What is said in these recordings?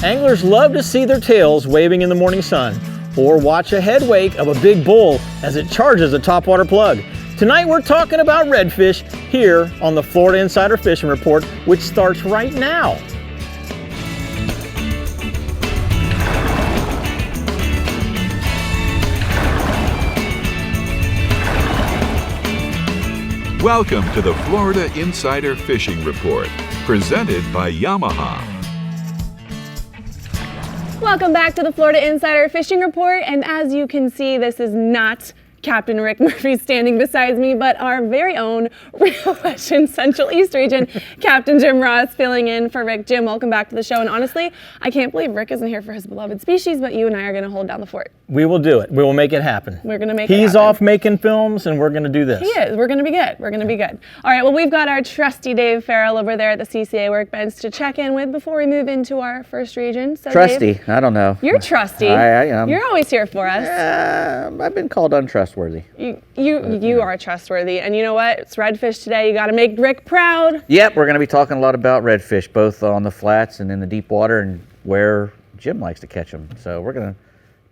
Anglers love to see their tails waving in the morning sun, or watch a head wake of a big bull as it charges a topwater plug. Tonight we're talking about redfish here on the Florida Insider Fishing Report, which starts right now. Welcome to the Florida Insider Fishing Report, presented by Yamaha. Welcome back to the Florida Insider Fishing Report, and as you can see, this is not Captain Rick Murphy standing beside me, but our very own Rio Western Central East Region, Captain Jim Ross, filling in for Rick. Jim, welcome back to the show, and honestly, I can't believe Rick isn't here for his beloved species, but you and I are going to hold down the fort. We will do it. We will make it happen. We're going to make it happen. He's off making films, and we're going to do this. He is. We're going to be good. We're going to be good. All right, well, we've got our trusty Dave Farrell over there at the CCA workbench to check in with before we move into our first region. So Trusty? Dave, I don't know. you're trusty. I am. You're always here for us. I've been called untrustworthy. You are trustworthy, and you know what? It's redfish today. You got to make Rick proud. Yep, we're going to be talking a lot about redfish, both on the flats and in the deep water, and where Jim likes to catch them. So we're going to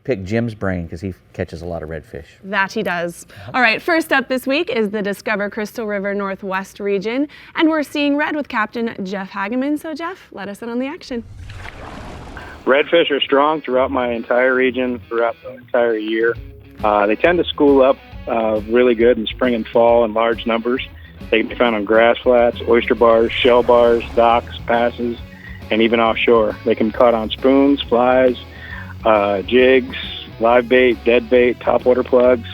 pick Jim's brain because he catches a lot of redfish. That he does. All right, first up this week is the Discover Crystal River Northwest region, and we're seeing red with Captain Jeff Hageman. So Jeff, let us in on the action. Redfish are strong throughout my entire region, throughout the entire year. They tend to school up really good in spring and fall in large numbers. They can be found on grass flats, oyster bars, shell bars, docks, passes, and even offshore. They can be caught on spoons, flies, jigs, live bait, dead bait, topwater plugs.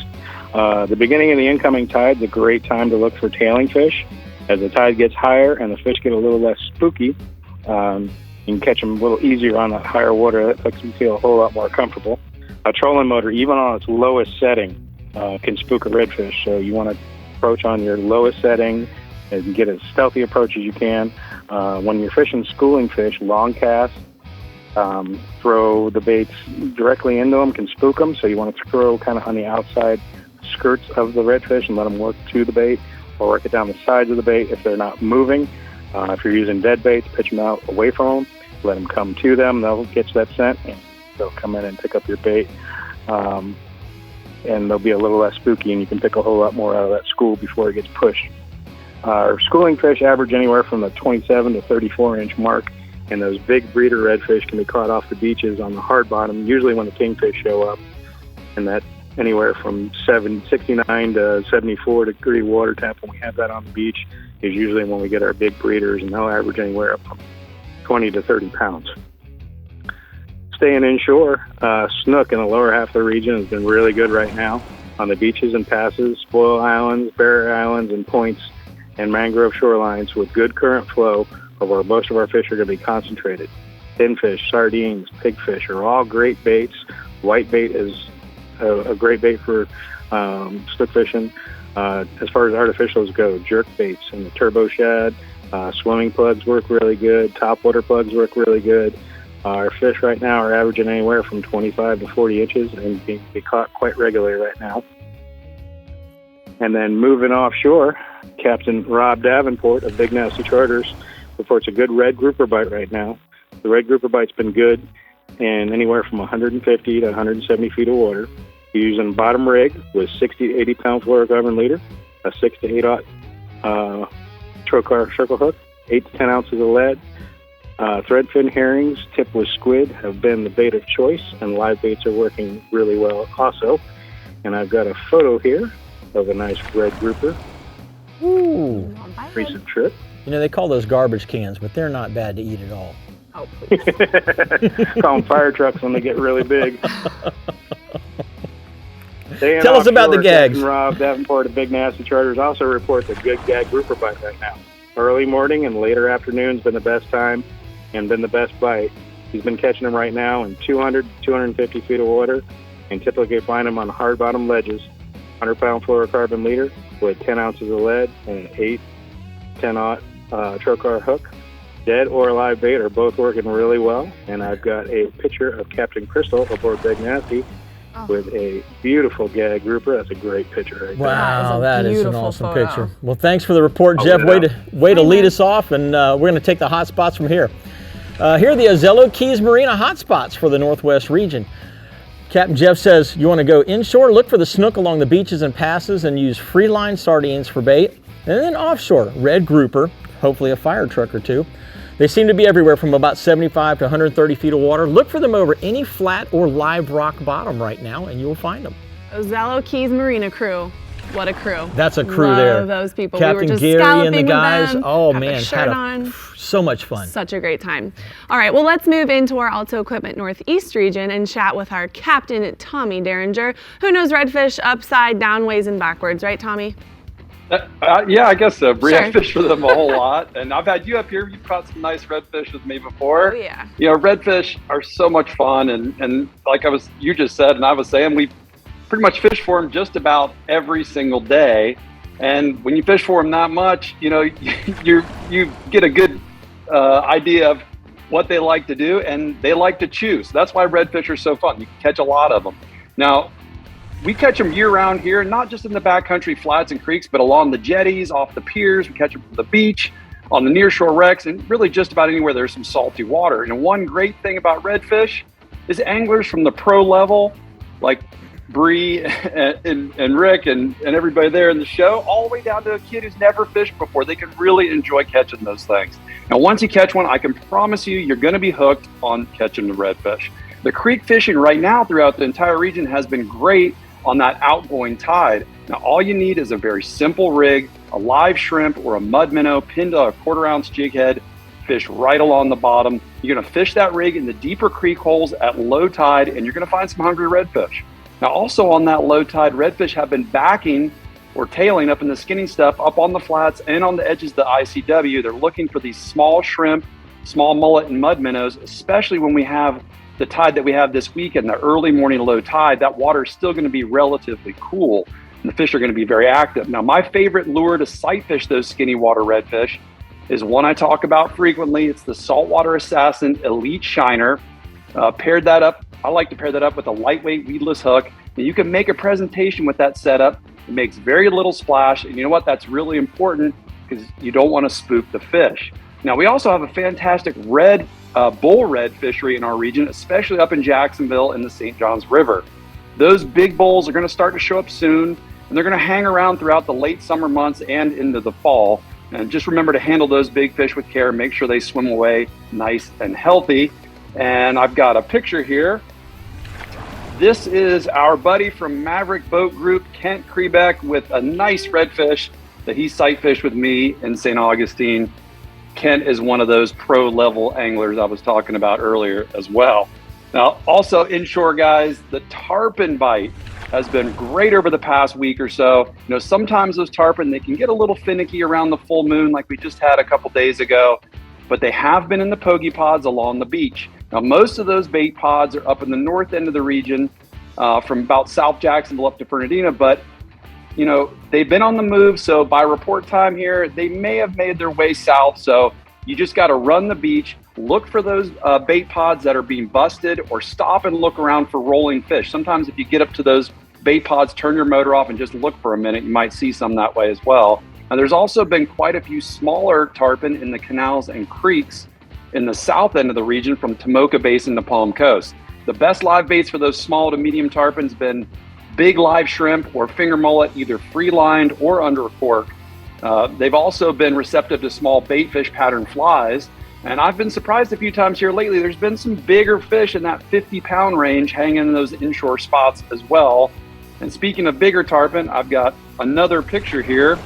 The beginning of the incoming tide is a great time to look for tailing fish. As the tide gets higher and the fish get a little less spooky, you can catch them a little easier on that higher water. That makes them feel a whole lot more comfortable. A trolling motor, even on its lowest setting, can spook a redfish. So you want to approach on your lowest setting and get as stealthy approach as you can. When you're fishing schooling fish, long casts, throw the baits directly into them, can spook them. So you want to throw kind of on the outside skirts of the redfish and let them work to the bait, or work it down the sides of the bait if they're not moving. If you're using dead baits, pitch them out away from them, let them come to them. They'll get that scent, and they'll come in and pick up your bait. And they'll be a little less spooky, and you can pick a whole lot more out of that school before it gets pushed. Our schooling fish average anywhere from the 27 to 34 inch mark, and those big breeder redfish can be caught off the beaches on the hard bottom, usually when the kingfish show up, and that anywhere from 69 to 74 degree water temp when we have that on the beach is usually when we get our big breeders, and they'll average anywhere up from 20 to 30 pounds. Staying inshore, snook in the lower half of the region has been really good right now on the beaches and passes, spoil islands, barrier islands, and points, and mangrove shorelines with good current flow of where most of our fish are going to be concentrated. Pinfish, sardines, pigfish are all great baits. White bait is a great bait for snook fishing. As far as artificials go, jerk baits and the turbo shad, swimming plugs work really good. Topwater plugs work really good. Our fish right now are averaging anywhere from 25 to 40 inches and being caught quite regularly right now. And then moving offshore, Captain Rob Davenport of Big Nasty Charters reports a good red grouper bite right now. The red grouper bite's been good in anywhere from 150 to 170 feet of water. You're using bottom rig with 60 to 80 pound fluorocarbon leader, a 6 to 8 trocar circle hook, 8 to 10 ounces of lead. Threadfin herrings tipped with squid have been the bait of choice, and live baits are working really well also. And I've got a photo here of a nice red grouper. Ooh. Recent trip. You know, they call those garbage cans, but they're not bad to eat at all. Oh, please. Call them fire trucks when they get really big. Tell us about the gags. Captain Rob Davenport of Big Nasty Charters also reports a good gag grouper bite right now. Early morning and later afternoon's been the best time and been the best bite. He's been catching them right now in 200 to 250 feet of water, and typically find them on hard bottom ledges. 100 pound fluorocarbon leader with 10 ounces of lead and an 8 10-aught trocar hook. Dead or live bait are both working really well, and I've got a picture of Captain Crystal aboard Big Nasty with a beautiful gag grouper. That's a great picture right there. Wow, that is an awesome photo. picture. Well, thanks for the report, Jeff. Way to lead us off, and we're going to take the hot spots from here. Here are the Azello Keys Marina hotspots for the Northwest region. Captain Jeff says you want to go inshore, look for the snook along the beaches and passes and use free-line sardines for bait. And then offshore, red grouper, hopefully a fire truck or two. They seem to be everywhere from about 75 to 130 feet of water. Look for them over any flat or live rock bottom right now and you will find them. Azello Keys Marina crew. What a crew. That's a crew Love there. Those people. Captain we were just Gary and the scalloping with guys. them, Oh had man, their shirt on. so much fun. Such a great time. All right, well, let's move into our ALTA Equipment Northeast region and chat with our captain, Tommy Derringer, who knows redfish upside, down, ways, and backwards. Right, Tommy? Yeah, I guess so. Brie, Sure. I fished with them a whole lot, and I've had you up here. You've caught some nice redfish with me before. Oh, yeah. You know, redfish are so much fun, and like you just said, and I was saying, we pretty much fish for them just about every single day. And when you fish for them that much, you know, you get a good idea of what they like to do, and they like to chew. So that's why redfish are so fun. You can catch a lot of them. Now, we catch them year-round here, not just in the backcountry flats and creeks, but along the jetties, off the piers. We catch them from the beach, on the nearshore wrecks, and really just about anywhere there's some salty water. And one great thing about redfish is anglers from the pro level, like Brie and Rick and everybody there in the show, all the way down to a kid who's never fished before, they can really enjoy catching those things. Now, once you catch one, I can promise you, you're going to be hooked on catching the redfish. The creek fishing right now throughout the entire region has been great on that outgoing tide. Now, all you need is a very simple rig, a live shrimp or a mud minnow pinned to a 1/4 ounce jig head, fish right along the bottom. You're going to fish that rig in the deeper creek holes at low tide, and you're going to find some hungry redfish. Now, also on that low tide, redfish have been backing or tailing up in the skinny stuff up on the flats and on the edges of the ICW. They're looking for these small shrimp, small mullet, and mud minnows, especially when we have the tide that we have this week and the early morning low tide. That water is still going to be relatively cool, and the fish are going to be very active. Now, my favorite lure to sight fish those skinny water redfish is one I talk about frequently. It's the Saltwater Assassin Elite Shiner. I like to pair that up with a lightweight weedless hook. And you can make a presentation with that setup. It makes very little splash. And you know what? That's really important because you don't want to spook the fish. Now, we also have a fantastic bull red fishery in our region, especially up in Jacksonville and the St. Johns River. Those big bulls are going to start to show up soon, and they're going to hang around throughout the late summer months and into the fall. And just remember to handle those big fish with care. Make sure they swim away nice and healthy. And I've got a picture here. This is our buddy from Maverick Boat Group, Kent Krebeck, with a nice redfish that he sight fished with me in St. Augustine. Kent is one of those pro level anglers I was talking about earlier as well. Now, also inshore guys, the tarpon bite has been great over the past week or so. You know, sometimes those tarpon, they can get a little finicky around the full moon like we just had a couple days ago, but they have been in the pogie pods along the beach. Now, most of those bait pods are up in the north end of the region, from about South Jacksonville up to Fernandina, but you know, they've been on the move, so by report time here, they may have made their way south. So you just got to run the beach, look for those bait pods that are being busted, or stop and look around for rolling fish. Sometimes if you get up to those bait pods, turn your motor off and just look for a minute, you might see some that way as well. Now, there's also been quite a few smaller tarpon in the canals and creeks in the south end of the region from Tomoka Basin to Palm Coast. The best live baits for those small to medium tarpons have been big live shrimp or finger mullet, either free-lined or under a cork. They've also been receptive to small baitfish pattern flies. And I've been surprised a few times here lately. There's been some bigger fish in that 50-pound range hanging in those inshore spots as well. And speaking of bigger tarpon, I've got another picture here.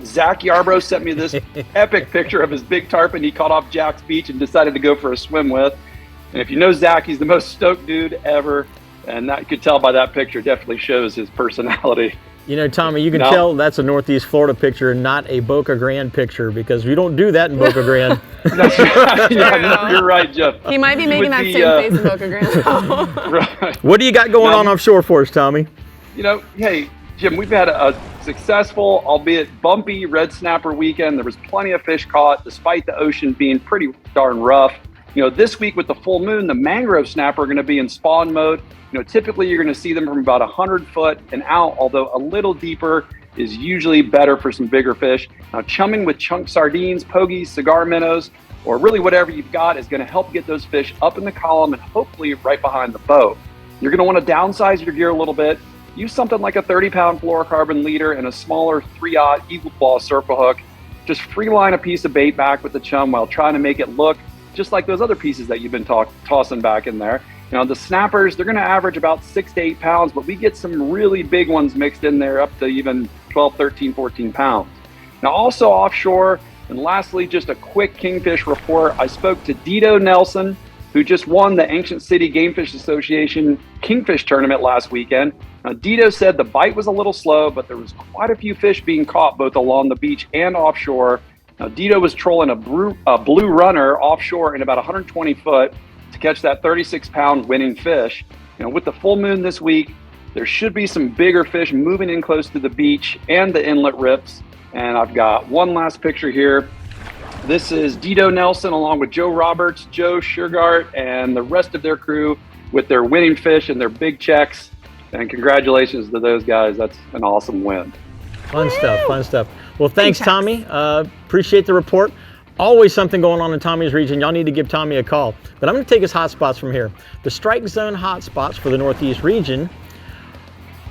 Zach Yarbrough sent me this epic picture of his big tarpon he caught off Jack's Beach and decided to go for a swim with. And if you know Zach, he's the most stoked dude ever. And that you could tell by that picture, definitely shows his personality. You know, Tommy, you can tell that's a Northeast Florida picture and not a Boca Grande picture, because we don't do that in Boca Grande. That's right. Yeah, you're right, Jeff. He might be making that same face in Boca Grande. Right. What do you got going on offshore for us, Tommy? You know, hey, Jim, we've had a successful, albeit bumpy, red snapper weekend. There was plenty of fish caught, despite the ocean being pretty darn rough. You know, this week with the full moon, the mangrove snapper are going to be in spawn mode. You know, typically you're going to see them from about 100 foot and out, although a little deeper is usually better for some bigger fish. Now, chumming with chunk sardines, pogies, cigar minnows, or really whatever you've got is going to help get those fish up in the column and hopefully right behind the boat. You're going to want to downsize your gear a little bit. Use something like a 30-pound fluorocarbon leader and a smaller 3/0 eagle claw circle hook. Just free line a piece of bait back with the chum while trying to make it look just like those other pieces that you've been tossing back in there. You know, the snappers, they're going to average about 6 to 8 pounds, but we get some really big ones mixed in there up to even 12, 13, 14 pounds. Now also offshore, and lastly, just a quick kingfish report. I spoke to Dito Nelson, who just won the Ancient City Game Fish Association Kingfish Tournament last weekend. Now, Dito said the bite was a little slow, but there was quite a few fish being caught both along the beach and offshore. Now, Dito was trolling a blue runner offshore in about 120 foot to catch that 36-pound winning fish. You know, with the full moon this week, there should be some bigger fish moving in close to the beach and the inlet rips. And I've got one last picture here. This is Dito Nelson along with Joe Roberts, Joe Sugargart, and the rest of their crew with their winning fish and their big checks. And congratulations to those guys. That's an awesome win. Fun stuff, fun stuff. Well, thanks, Tommy. Appreciate the report. Always something going on in Tommy's region. Y'all need to give Tommy a call. But I'm going to take his hot spots from here. The strike zone hot spots for the Northeast region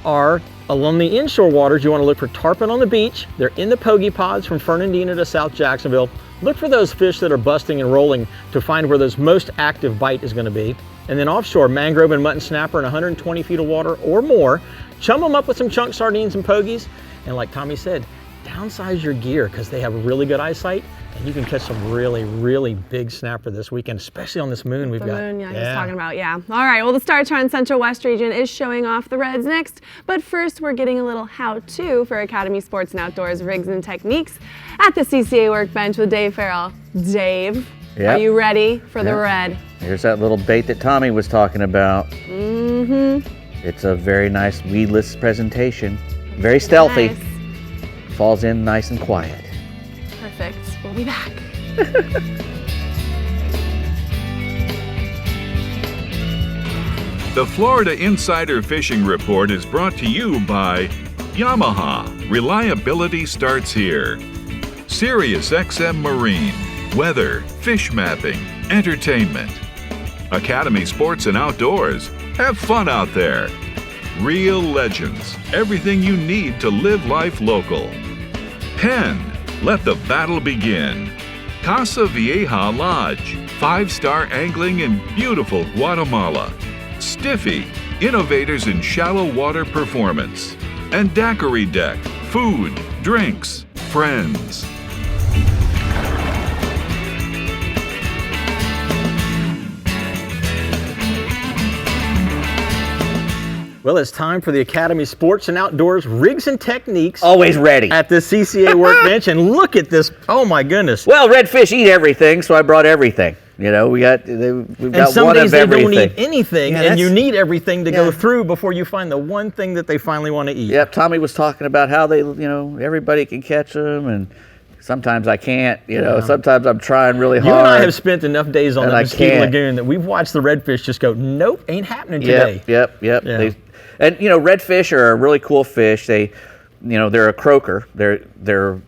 are along the inshore waters. You want to look for tarpon on the beach. They're in the pogie pods from Fernandina to South Jacksonville. Look for those fish that are busting and rolling to find where those most active bite is going to be. And then offshore, mangrove and mutton snapper in 120 feet of water or more. Chum them up with some chunk sardines and pogies. And like Tommy said, downsize your gear because they have really good eyesight and you can catch some really, really big snapper this weekend, especially on this moon we've got. Moon, yeah, he's talking about, yeah. All right, well, the STARTRON Central West region is showing off the Reds next, but first we're getting a little how-to for Academy Sports and Outdoors rigs and techniques at the CCA workbench with Dave Farrell. Dave, are you ready for the Red? Here's that little bait that Tommy was talking about. Mm-hmm. It's a very nice weedless presentation. Very stealthy. Nice. Falls in nice and quiet. Perfect. We'll be back. The Florida Insider Fishing Report is brought to you by Yamaha. Reliability starts here. Sirius XM Marine. Weather, fish mapping, entertainment. Academy Sports and Outdoors. Have fun out there. Real Legends. Everything you need to live life local. Penn. Let the battle begin. Casa Vieja Lodge. 5-star angling in beautiful Guatemala. Stiffy. Innovators in shallow water performance. And Daiquiri Deck. Food, drinks, friends. Well, it's time for the Academy Sports and Outdoors rigs and techniques. Always ready. At the CCA workbench, and look at this. Oh my goodness. Well, redfish eat everything, so I brought everything. You know, we've got some one days of they everything. don't eat anything, and you need everything to go through before you find the one thing that they finally want to eat. Yep, Tommy was talking about how they, everybody can catch them, and sometimes I can't. Sometimes I'm trying really hard. You and I have spent enough days on the Mesquite can't. Lagoon that we've watched the redfish just go, nope, ain't happening today. Yep. Yeah. And redfish are a really cool fish. They're a croaker. They're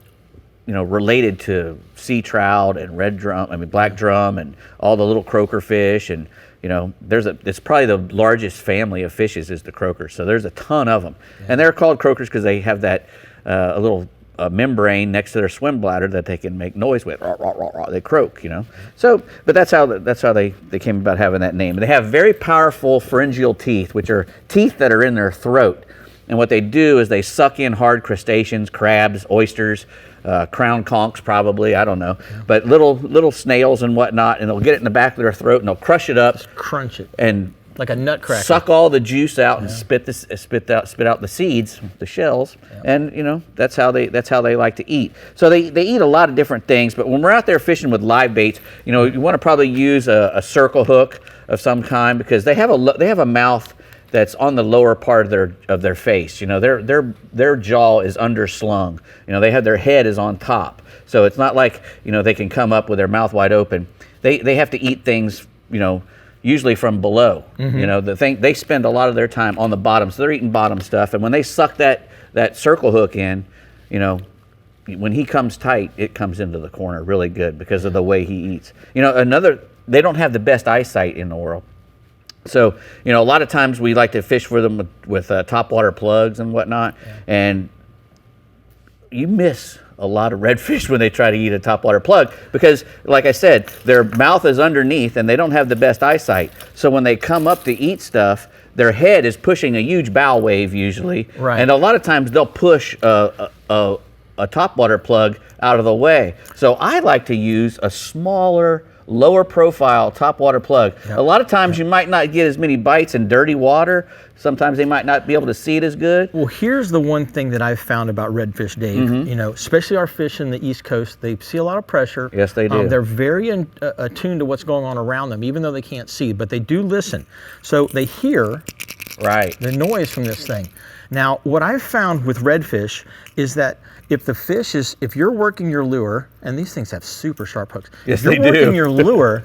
related to sea trout and black drum and all the little croaker fish. And it's probably the largest family of fishes is the croakers. So there's a ton of them, and they're called croakers because they have that a little membrane next to their swim bladder that they can make noise with. Rah, rah, rah, rah. They croak, So, but that's how they came about having that name. And they have very powerful pharyngeal teeth, which are teeth that are in their throat. And what they do is they suck in hard crustaceans, crabs, oysters, crown conchs probably, I don't know, but little snails and whatnot, and they'll get it in the back of their throat and they'll crush it up, Just crunch it, and like a nutcracker. Suck all the juice out and spit out the seeds, the shells, and that's how they like to eat. So they eat a lot of different things. But when we're out there fishing with live baits, you want to probably use a circle hook of some kind because they have a mouth that's on the lower part of their face. Their jaw is underslung. They have their head is on top. So it's not like they can come up with their mouth wide open. They have to eat things usually from below. They spend a lot of their time on the bottom, so they're eating bottom stuff. And when they suck that circle hook in, when he comes tight, it comes into the corner really good because of the way he eats. You know, they don't have the best eyesight in the world. So, you know, a lot of times we like to fish for them with topwater plugs and whatnot, and you miss a lot of redfish when they try to eat a topwater plug because, like I said, their mouth is underneath and they don't have the best eyesight. So when they come up to eat stuff, their head is pushing a huge bow wave usually, Right. and a lot of times they'll push a topwater plug out of the way. So I like to use a smaller, lower profile topwater plug. A lot of times you might not get as many bites in dirty water. Sometimes they might not be able to see it as good. Well, here's the one thing that I've found about redfish, Dave. You know, especially our fish in the East Coast, they see a lot of pressure. Yes, they do. They're very attuned to what's going on around them, even though they can't see, but they do listen. So they hear the noise from this thing. Now, what I've found with redfish is that if you're working your lure, and these things have super sharp hooks. Yes, if you're they do. working your lure,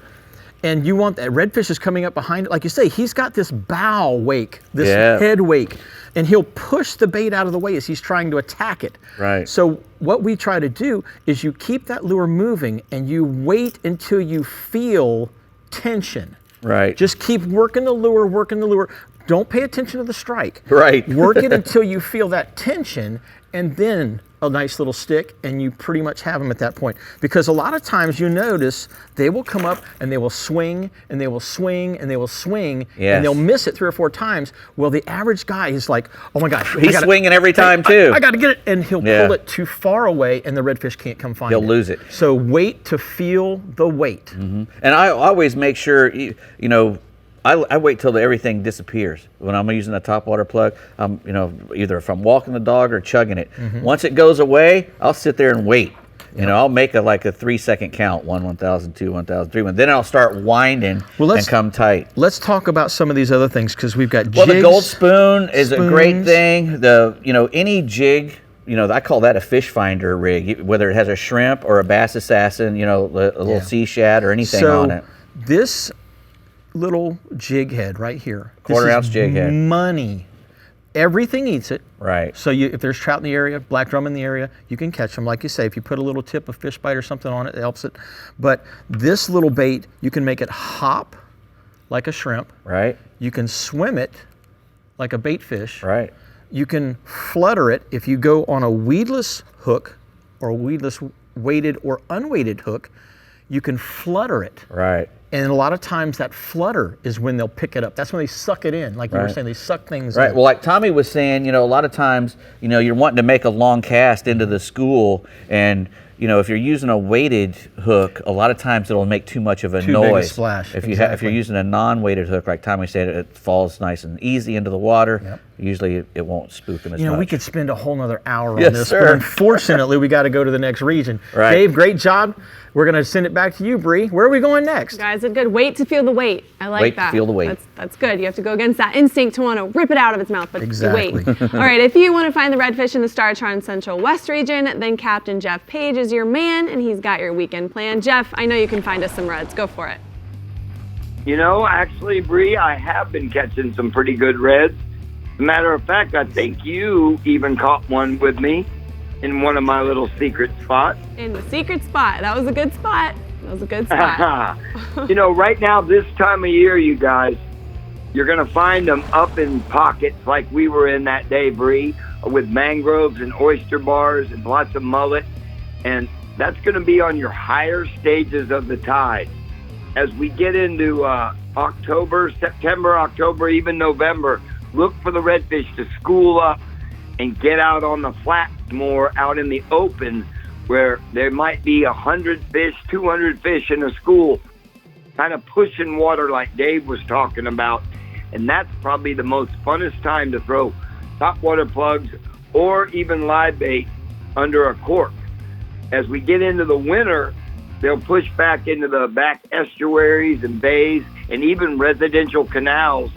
and you want that redfish is coming up behind it, like you say, he's got this bow wake, this head wake, and he'll push the bait out of the way as he's trying to attack it. Right. So what we try to do is you keep that lure moving and you wait until you feel tension. Right. Just keep working the lure, working the lure. Don't pay attention to the strike. Right. Work it until you feel that tension, and then a nice little stick, and you pretty much have them at that point. Because a lot of times you notice they will come up and they will swing and they will swing and they will swing, and they'll miss it 3 or 4 times. Well, the average guy is like, oh my gosh, he's swinging every time too. I got to get it, and he'll pull it too far away, and the redfish can't come find it. He'll lose it. So wait to feel the weight. And I always make sure, you know, I wait till everything disappears when I'm using a topwater plug. You know, either if I'm walking the dog or chugging it. Once it goes away, I'll sit there and wait. You know, I'll make like a 3-second count: 1, 1,000, 2, 1,000, 3. Then I'll start winding and come tight. Let's talk about some of these other things because we've got jigs. Well, the gold spoon is a great thing. Any jig. You know, I call that a fish finder rig, whether it has a shrimp or a bass assassin. You know, a little sea shad or anything on it. This little jig head right here, quarter-ounce jig head, money. Everything eats it. Right. So if there's trout in the area, black drum in the area, you can catch them. Like you say, if you put a little tip of fish bite or something on it, it helps it. But this little bait, you can make it hop like a shrimp. Right. You can swim it like a bait fish. Right. You can flutter it if you go on a weedless hook or a weedless weighted or unweighted hook. You can flutter it. Right. And a lot of times that flutter is when they'll pick it up. That's when they suck it in. Like you were saying, they suck things in. Right. Well, like Tommy was saying, you know, a lot of times, you know, you're wanting to make a long cast into the school, and you know, if you're using a weighted hook, a lot of times it'll make too much of a Too noise. big a splash. If you're using a non-weighted hook, like Tommy said, it falls nice and easy into the water. Yep. Usually it won't spook them as much. You know, we could spend a whole nother hour on Yes, this, sir. but unfortunately we got to go to the next region. Right. Dave, great job. We're going to send it back to you, Brie. Where are we going next? Guys, it's good. Wait to feel the weight. I like Wait that. to feel the weight. That's good. You have to go against that instinct to want to rip it out of its mouth, but Exactly. you wait. All right, if you want to find the redfish in the STARTRON Central West region, then Captain Jeff Page is your man, and he's got your weekend plan. Jeff, I know you can find us some reds. Go for it. You know, actually, Brie, I have been catching some pretty good reds. As a matter of fact, I think you even caught one with me in one of my little secret spots. In the secret spot. That was a good spot. That was a good spot. You know, right now, this time of year, you guys, you're going to find them up in pockets like we were in that day, Brie, with mangroves and oyster bars and lots of mullet. And that's going to be on your higher stages of the tide. As we get into September, October, even November, look for the redfish to school up and get out on the flats more, out in the open, where there might be 100 fish, 200 fish in a school, kind of pushing water like Dave was talking about. And that's probably the most funnest time to throw topwater plugs or even live bait under a cork. As we get into the winter, they'll push back into the back estuaries and bays and even residential canals,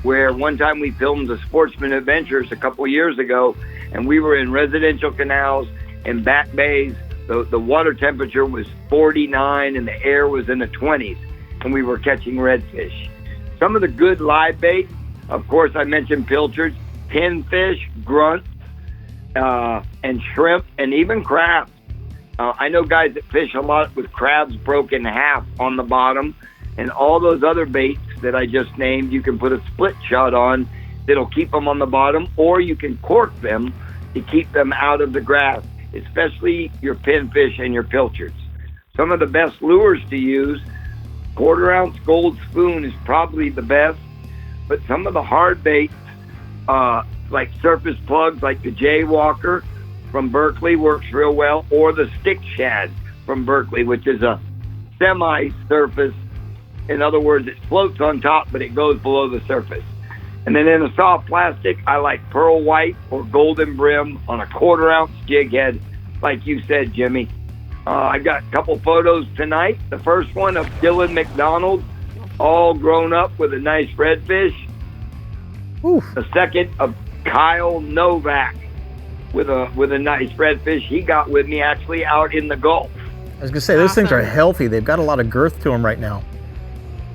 where one time we filmed the Sportsman Adventures a couple years ago, and we were in residential canals and back bays. The water temperature was 49 and the air was in the 20s, and we were catching redfish. Some of the good live bait, of course, I mentioned pilchards, pinfish, grunts, and shrimp and even crabs. I know guys that fish a lot with crabs broken in half on the bottom, and all those other baits that I just named, you can put a split shot on that'll keep them on the bottom, or you can cork them to keep them out of the grass, especially your pinfish and your pilchards. Some of the best lures to use, 1/4 ounce gold spoon is probably the best, but some of the hard baits, like surface plugs like the Jaywalker from Berkeley works real well, or the stick shad from Berkeley, which is a semi-surface. In other words, it floats on top, but it goes below the surface. And then in a soft plastic, I like pearl white or golden brim on a 1/4 ounce jig head, like you said, Jimmy. I got a couple photos tonight. The first one of Dylan McDonald, all grown up with a nice redfish. Oof. The second of Kyle Novak with a nice redfish he got with me actually out in the Gulf. I was gonna say, those things are healthy. They've got a lot of girth to them right now.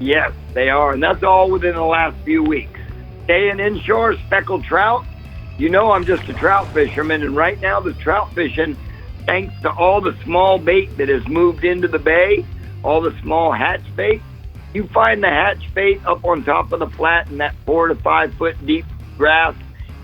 Yes, they are, and that's all within the last few weeks. Staying inshore, speckled trout. You know I'm just a trout fisherman, and right now the trout fishing, thanks to all the small bait that has moved into the bay, all the small hatch bait, you find the hatch bait up on top of the flat in that 4 to 5 foot deep grass,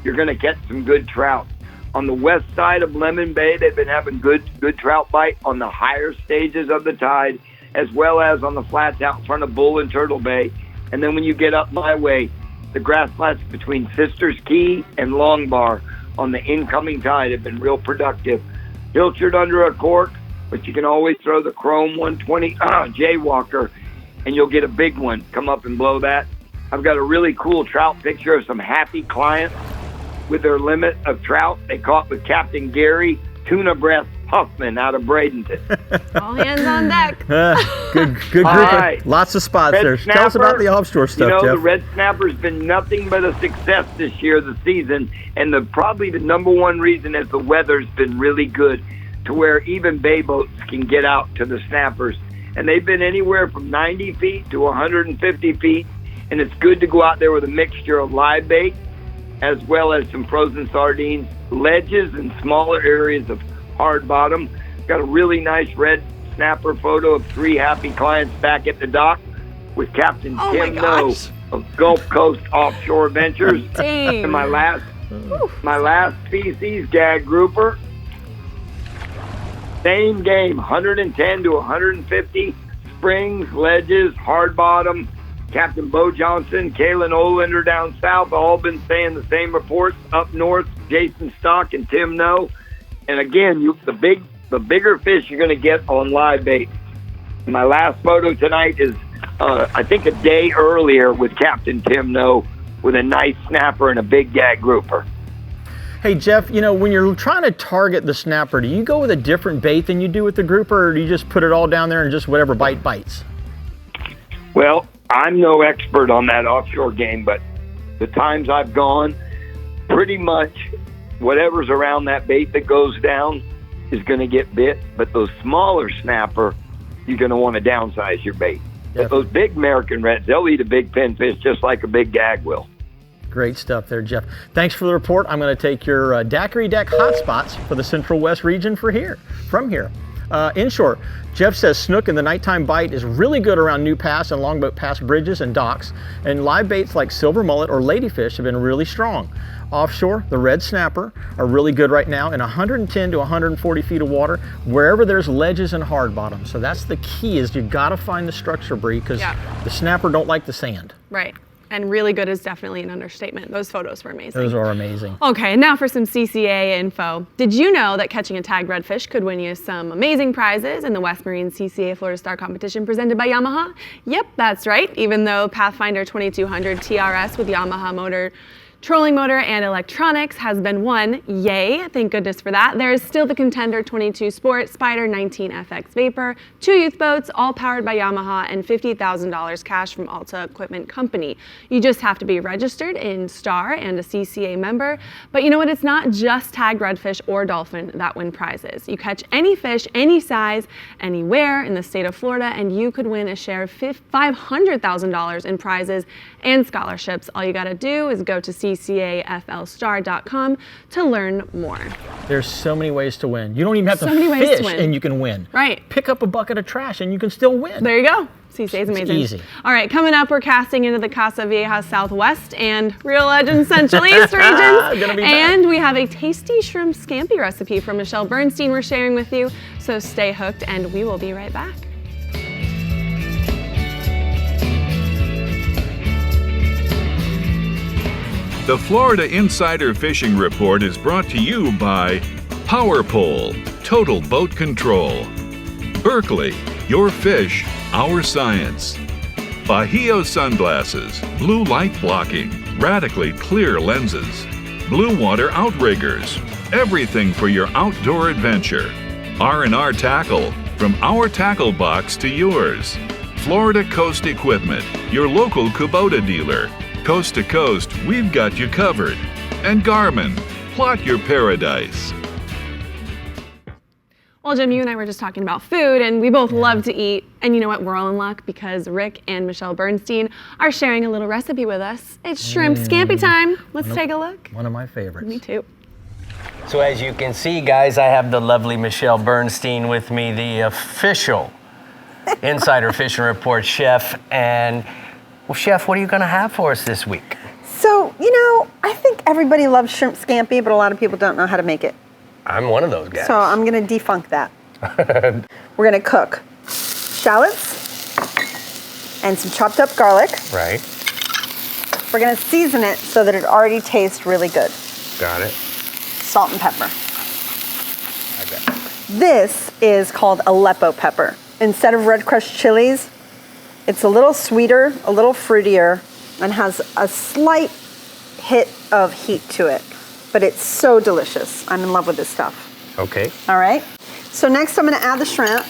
you're going to catch some good trout. On the west side of Lemon Bay, they've been having good trout bite on the higher stages of the tide, as well as on the flats out in front of Bull and Turtle Bay. And then when you get up my way, the grass flats between Sisters Key and Long Bar on the incoming tide have been real productive. Pilchard under a cork, but you can always throw the Chrome 120 Jaywalker, and you'll get a big one. Come up and blow that. I've got a really cool trout picture of some happy clients with their limit of trout they caught with Captain Gary Tuna Breath Huffman out of Bradenton. All hands on deck. Good group. Right. Lots of spots Red there. snapper, Tell us about the offshore stuff, You know, Jeff. the red snapper's been nothing but a success this year, the season, and probably the number one reason is the weather's been really good to where even bay boats can get out to the snappers. And they've been anywhere from 90 feet to 150 feet, and it's good to go out there with a mixture of live bait as well as some frozen sardines, ledges, and smaller areas of hard bottom. Got a really nice red snapper photo of 3 happy clients back at the dock with Captain Tim No of Gulf Coast Offshore Ventures. Dang. And my last species gag grouper. Same game, 110 to 150, springs, ledges, hard bottom. Captain Bo Johnson, Kalen Olander down south, all been saying the same reports. Up north, Jason Stock and Tim No. And again, the bigger fish you're going to get on live bait. My last photo tonight is, I think, a day earlier with Captain Tim No with a nice snapper and a big gag grouper. Hey, Jeff, you know, when you're trying to target the snapper, do you go with a different bait than you do with the grouper, or do you just put it all down there and just whatever bite bites? Well, I'm no expert on that offshore game, but the times I've gone, pretty much whatever's around that bait that goes down is going to get bit. But those smaller snapper, you're going to want to downsize your bait. But those big American reds, they'll eat a big pinfish just like a big gag will. Great stuff there, Jeff. Thanks for the report. I'm going to take your daiquiri deck hotspots for the Central West region from here. Inshore, Jeff says snook in the nighttime bite is really good around New Pass and Longboat Pass bridges and docks, and live baits like silver mullet or ladyfish have been really strong. Offshore, the red snapper are really good right now in 110 to 140 feet of water, wherever there's ledges and hard bottom. So that's the key, is you got to find the structure, Brie, because the snapper don't like the sand. Right. And really good is definitely an understatement. Those photos were amazing. Those are amazing. Okay, now for some CCA info. Did you know that catching a tagged redfish could win you some amazing prizes in the West Marine CCA Florida Star competition presented by Yamaha? Yep, that's right. Even though Pathfinder 2200 TRS with Yamaha motor, trolling motor, and electronics has been won, yay, thank goodness for that, there is still the Contender 22 Sport, Spider 19 FX Vapor, 2 youth boats, all powered by Yamaha, and $50,000 cash from ALTA Equipment Company. You just have to be registered in STAR and a CCA member. But you know what? It's not just tagged redfish or dolphin that win prizes. You catch any fish, any size, anywhere in the state of Florida, and you could win a share of $500,000 in prizes and scholarships. All you got to do is go to tcaflstar.com to learn more. There's so many ways to win. You don't even have So to many ways to fish win. and you can win. Right. Pick up a bucket of trash and you can still win. There you go. CCA is It's amazing. easy. All right, coming up, we're casting into the Casa Vieja Southwest and Real Legend Central East regions. Gonna be And we have a tasty shrimp scampi recipe from Michelle Bernstein we're sharing with you. So stay hooked and we will be right back. The Florida Insider Fishing Report is brought to you by Power Pole, Total Boat Control. Berkeley, your fish, our science. Bahio Sunglasses, blue light blocking, radically clear lenses. Blue Water Outriggers, everything for your outdoor adventure. R&R Tackle, from our tackle box to yours. Florida Coast Equipment, your local Kubota dealer. Coast to coast, we've got you covered. And GARMIN, plot your paradise. Well, Jim, you and I were just talking about food, and we both love to eat. And you know what? We're all in luck because Rick and Michelle Bernstein are sharing a little recipe with us. It's shrimp scampi time. Let's take a look. One of my favorites. Me too. So as you can see, guys, I have the lovely Michelle Bernstein with me, the official Insider Fishing Report chef. And, well, Chef, what are you going to have for us this week? So, you know, I think everybody loves shrimp scampi, but a lot of people don't know how to make it. I'm one of those guys. So I'm going to defunk that. We're going to cook shallots and some chopped up garlic. Right. We're going to season it so that it already tastes really good. Got it. Salt and pepper. I got it. This is called Aleppo pepper. Instead of red crushed chilies, it's a little sweeter, a little fruitier, and has a slight hit of heat to it. But it's so delicious. I'm in love with this stuff. Okay. All right. So next I'm going to add the shrimp.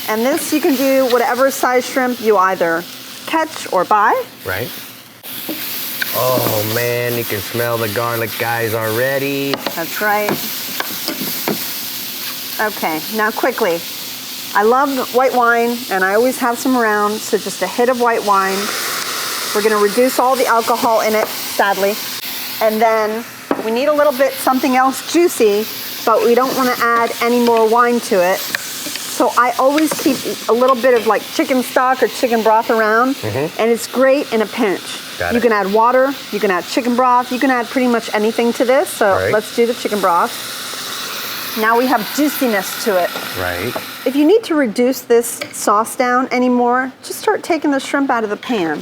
And this you can do whatever size shrimp you either catch or buy. Right. Oh, man, you can smell the garlic, guys, already. That's right. Okay, now quickly. I love white wine, and I always have some around, so just a hit of white wine. We're going to reduce all the alcohol in it, sadly. And then we need a little bit something else juicy, but we don't want to add any more wine to it. So I always keep a little bit of like chicken stock or chicken broth around, and it's great in a pinch. Got you it. can add water, you can add chicken broth, you can add pretty much anything to this. So Right. let's do the chicken broth. Now we have juiciness to it. Right. If you need to reduce this sauce down anymore, just start taking the shrimp out of the pan.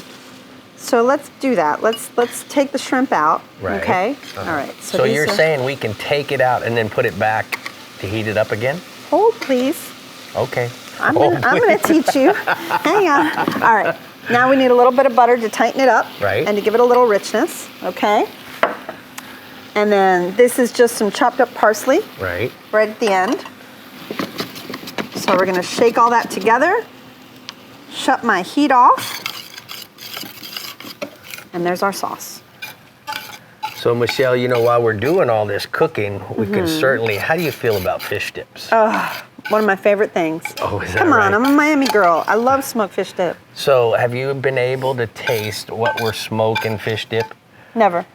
So let's do that. Let's take the shrimp out. Right. Okay. Uh-huh. All right. So these you're are- saying we can take it out and then put it back to heat it up again? Hold, please. Okay. I'm gonna teach you. Hang on. All right. Now we need a little bit of butter to tighten it up. Right. And to give it a little richness. Okay. And then this is just some chopped up parsley Right. right at the end. So we're gonna shake all that together. Shut my heat off. And there's our sauce. So Michelle, you know, while we're doing all this cooking, we can certainly, how do you feel about fish dips? One of my favorite things. Oh, is that Come on, right? I'm a Miami girl. I love smoked fish dip. So have you been able to taste what we're smoking fish dip? Never.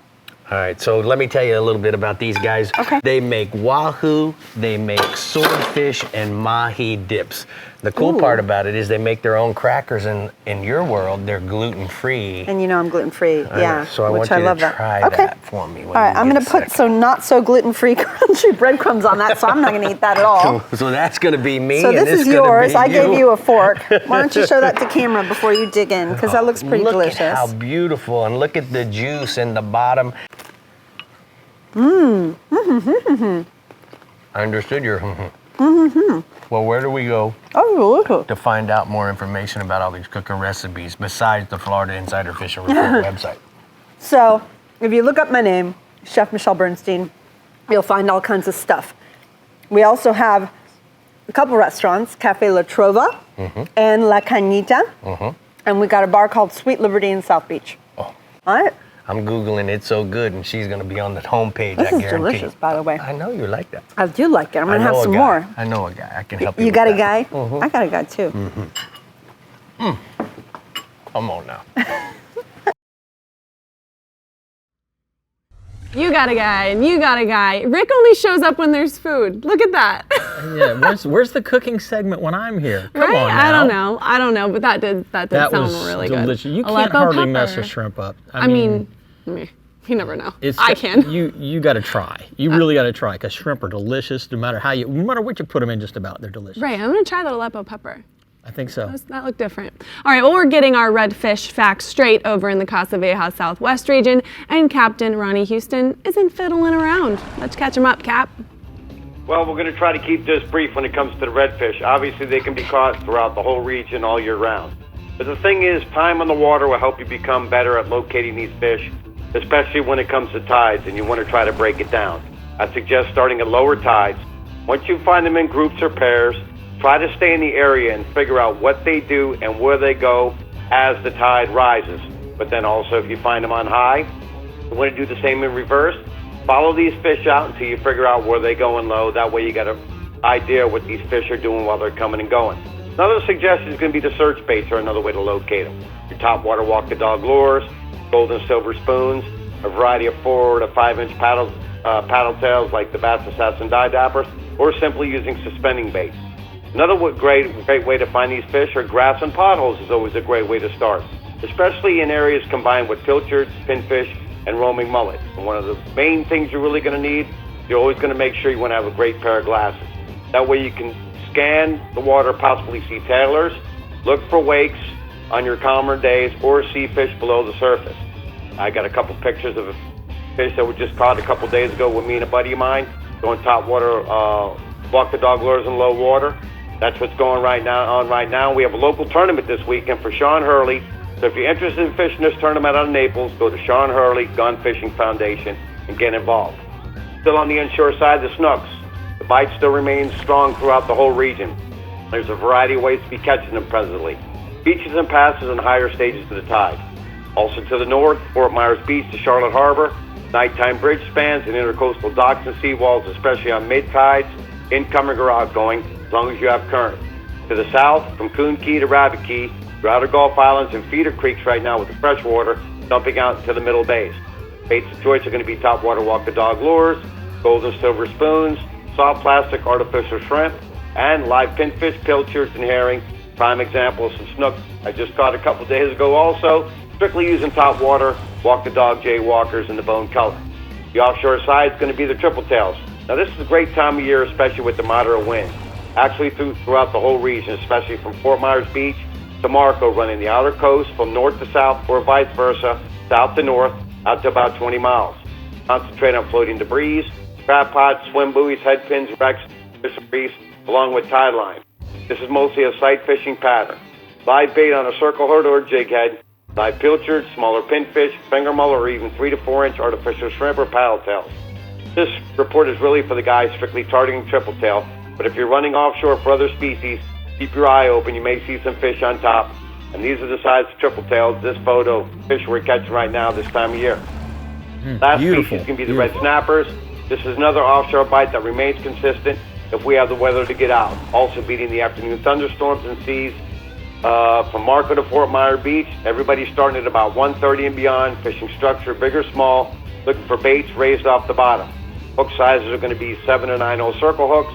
All right, so let me tell you a little bit about these guys. Okay. They make wahoo, they make swordfish, and mahi dips. The cool part about it is they make their own crackers, and in your world, they're gluten-free. And you know I'm gluten-free. Yeah. So I which want you I love to that. try Okay. that for me. All right, I'm going to put some not so gluten-free crunchy breadcrumbs on that, so I'm not going to eat that at all. So that's going to be me. So and this is gonna yours. be I gave you a fork. Why don't you show that to camera before you dig in? Because that looks pretty look delicious. At how beautiful, and look at the juice in the bottom. I understood your Well, where do we go Oh, look. to find out more information about all these cooking recipes besides the Florida Insider Fishing Report website? So if you look up my name, Chef Michelle Bernstein, you'll find all kinds of stuff. We also have a couple restaurants, Cafe La Trova and La Cañita. And we got a bar called Sweet Liberty in South Beach. Oh. All right. I'm Googling It's So Good, and she's going to be on the homepage, This I is guarantee. delicious, by the way. I know you like that. I do like it. I'm going to I know have a some guy. more. I know a guy. I can help you You with got a that. guy? I got a guy too. Come on now. got a guy, and you got a guy. Rick only shows up when there's food. Look at that. Yeah, where's the cooking segment when I'm here? Come right? on now. I don't know, but that did sound really delicious. good. You can't hardly mess a shrimp up. I mean, you never know. I can. You got to try. You really got to try, because shrimp are delicious no matter what you put them in. Just about, they're delicious. Right. I'm gonna try the Aleppo pepper. I think so. That looked different. All right, well, we're getting our redfish facts straight over in the Casa VIEJA Southwest region, and Captain Ronnie Houston isn't fiddling around. Let's catch him up, Cap. Well, we're going to try to keep this brief when it comes to the redfish. Obviously, they can be caught throughout the whole region all year round. But the thing is, time on the water will help you become better at locating these fish, especially when it comes to tides and you want to try to break it down. I suggest starting at lower tides. Once you find them in groups or pairs, try to stay in the area and figure out what they do and where they go as the tide rises. But then also, if you find them on high, you want to do the same in reverse. Follow these fish out until you figure out where they go in low. That way you got an idea what these fish are doing while they're coming and going. Another suggestion is going to be the search baits are another way to locate them. Your top water walk the dog lures, gold and silver spoons, a variety of 4 to 5 inch paddle tails like the Bass Assassin Die Dappers, or simply using suspending baits. Another great way to find these fish are grass and potholes is always a great way to start, especially in areas combined with pilchards, pinfish, and roaming mullet. And one of the main things you're really going to need, you're always going to make sure you want to have a great pair of glasses. That way you can scan the water, possibly see tailors, look for wakes on your calmer days, or see fish below the surface. I got a couple pictures of fish that were just caught a couple days ago with me and a buddy of mine, going top water, walk the dog lures in low water. That's what's going right now. We have a local tournament this weekend for Sean Hurley. So if you're interested in fishing this tournament out of Naples, go to Sean Hurley Gun Fishing Foundation and get involved. Still on the inshore side, the snooks. The bite still remains strong throughout the whole region. There's a variety of ways to be catching them presently. Beaches and passes and higher stages of the tide. Also to the north, Fort Myers Beach to Charlotte Harbor, nighttime bridge spans and intercoastal docks and seawalls, especially on mid-tides, incoming or outgoing, as long as you have current. To the south, from Coon Key to Rabbit Key, your outer Gulf Islands and feeder creeks right now with the fresh water dumping out into the middle bays. Baits of choice are going to be top water walk the dog lures, gold and silver spoons, soft plastic artificial shrimp, and live pinfish, pilchards, and herring. Prime example of some snooks I just caught a couple days ago also, strictly using top water, walk the dog jaywalkers in the bone color. The offshore side is going to be the triple tails. Now this is a great time of year, especially with the moderate wind. Actually throughout the whole region, especially from Fort Myers Beach to Marco, running the outer coast from north to south or vice versa, south to north, out to about 20 miles. Concentrate on floating debris, crab pots, swim buoys, head pins, wrecks, fishing reefs, along with tide line. This is mostly a sight fishing pattern. Live bait on a circle hook or jig head, live pilchard, smaller pinfish, finger mullet, or even 3 to 4 inch artificial shrimp or paddle tails. This report is really for the guys strictly targeting triple tail, but if you're running offshore for other species, keep your eye open. You may see some fish on top. And these are the size of triple tails. This photo, fish we're catching right now this time of year. Last species can be the red snappers. This is another offshore bite that remains consistent if we have the weather to get out. Also beating the afternoon thunderstorms and seas. From Marco to Fort Myers Beach, everybody's starting at about 1:30 and beyond, fishing structure, big or small, looking for baits raised off the bottom. Hook sizes are going to be 7 to 9 circle hooks.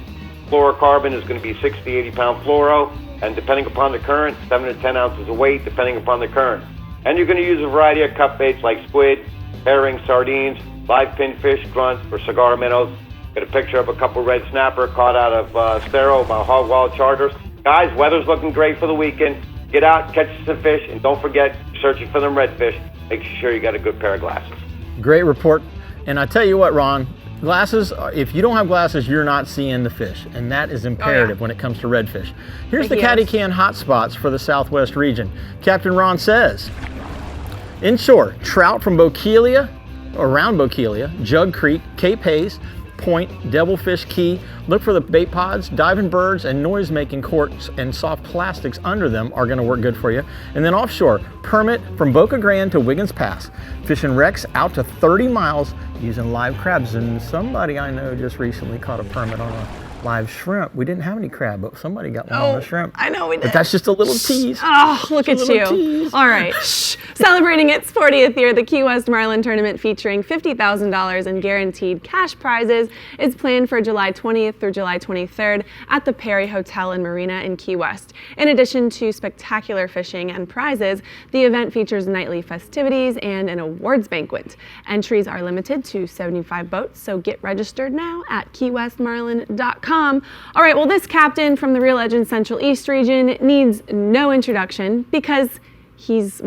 Fluorocarbon is going to be 60 to 80 pound fluoro, and depending upon the current, 7 to 10 ounces of weight, depending upon the current. And you're going to use a variety of cut baits like squid, herring, sardines, live pinfish, grunts, or cigar minnows. Got a picture of a couple red snapper caught out of Stero by Hog Wild Charters. Guys, weather's looking great for the weekend. Get out, catch some fish, and don't forget, searching for them redfish, make sure you got a good pair of glasses. Great report. And I tell you what, Ron, glasses, if you don't have glasses, you're not seeing the fish, and that is imperative when it comes to redfish. Here's the Caddy Can hotspots for the Southwest region. Captain Ron says, inshore, trout from Bokeelia, around Bokeelia, Jug Creek, Cape Hayes, Point, Devilfish Key. Look for the bait pods, diving birds, and noise-making corks and soft plastics under them are going to work good for you. And then offshore, permit from Boca Grande to Wiggins Pass. Fishing wrecks out to 30 miles using live crabs. And somebody I know just recently caught a permit on a live shrimp. We didn't have any crab, but somebody got one on a shrimp. I know we did. But that's just a little tease. Oh, look at you. Tease. All right. Celebrating its 40th year, the Key West Marlin Tournament featuring $50,000 in guaranteed cash prizes is planned for July 20th through July 23rd at the Perry Hotel and Marina in Key West. In addition to spectacular fishing and prizes, the event features nightly festivities and an awards banquet. Entries are limited to 75 boats, so get registered now at keywestmarlin.com. All right, well, this captain from the Real Legends Central East region needs no introduction because he's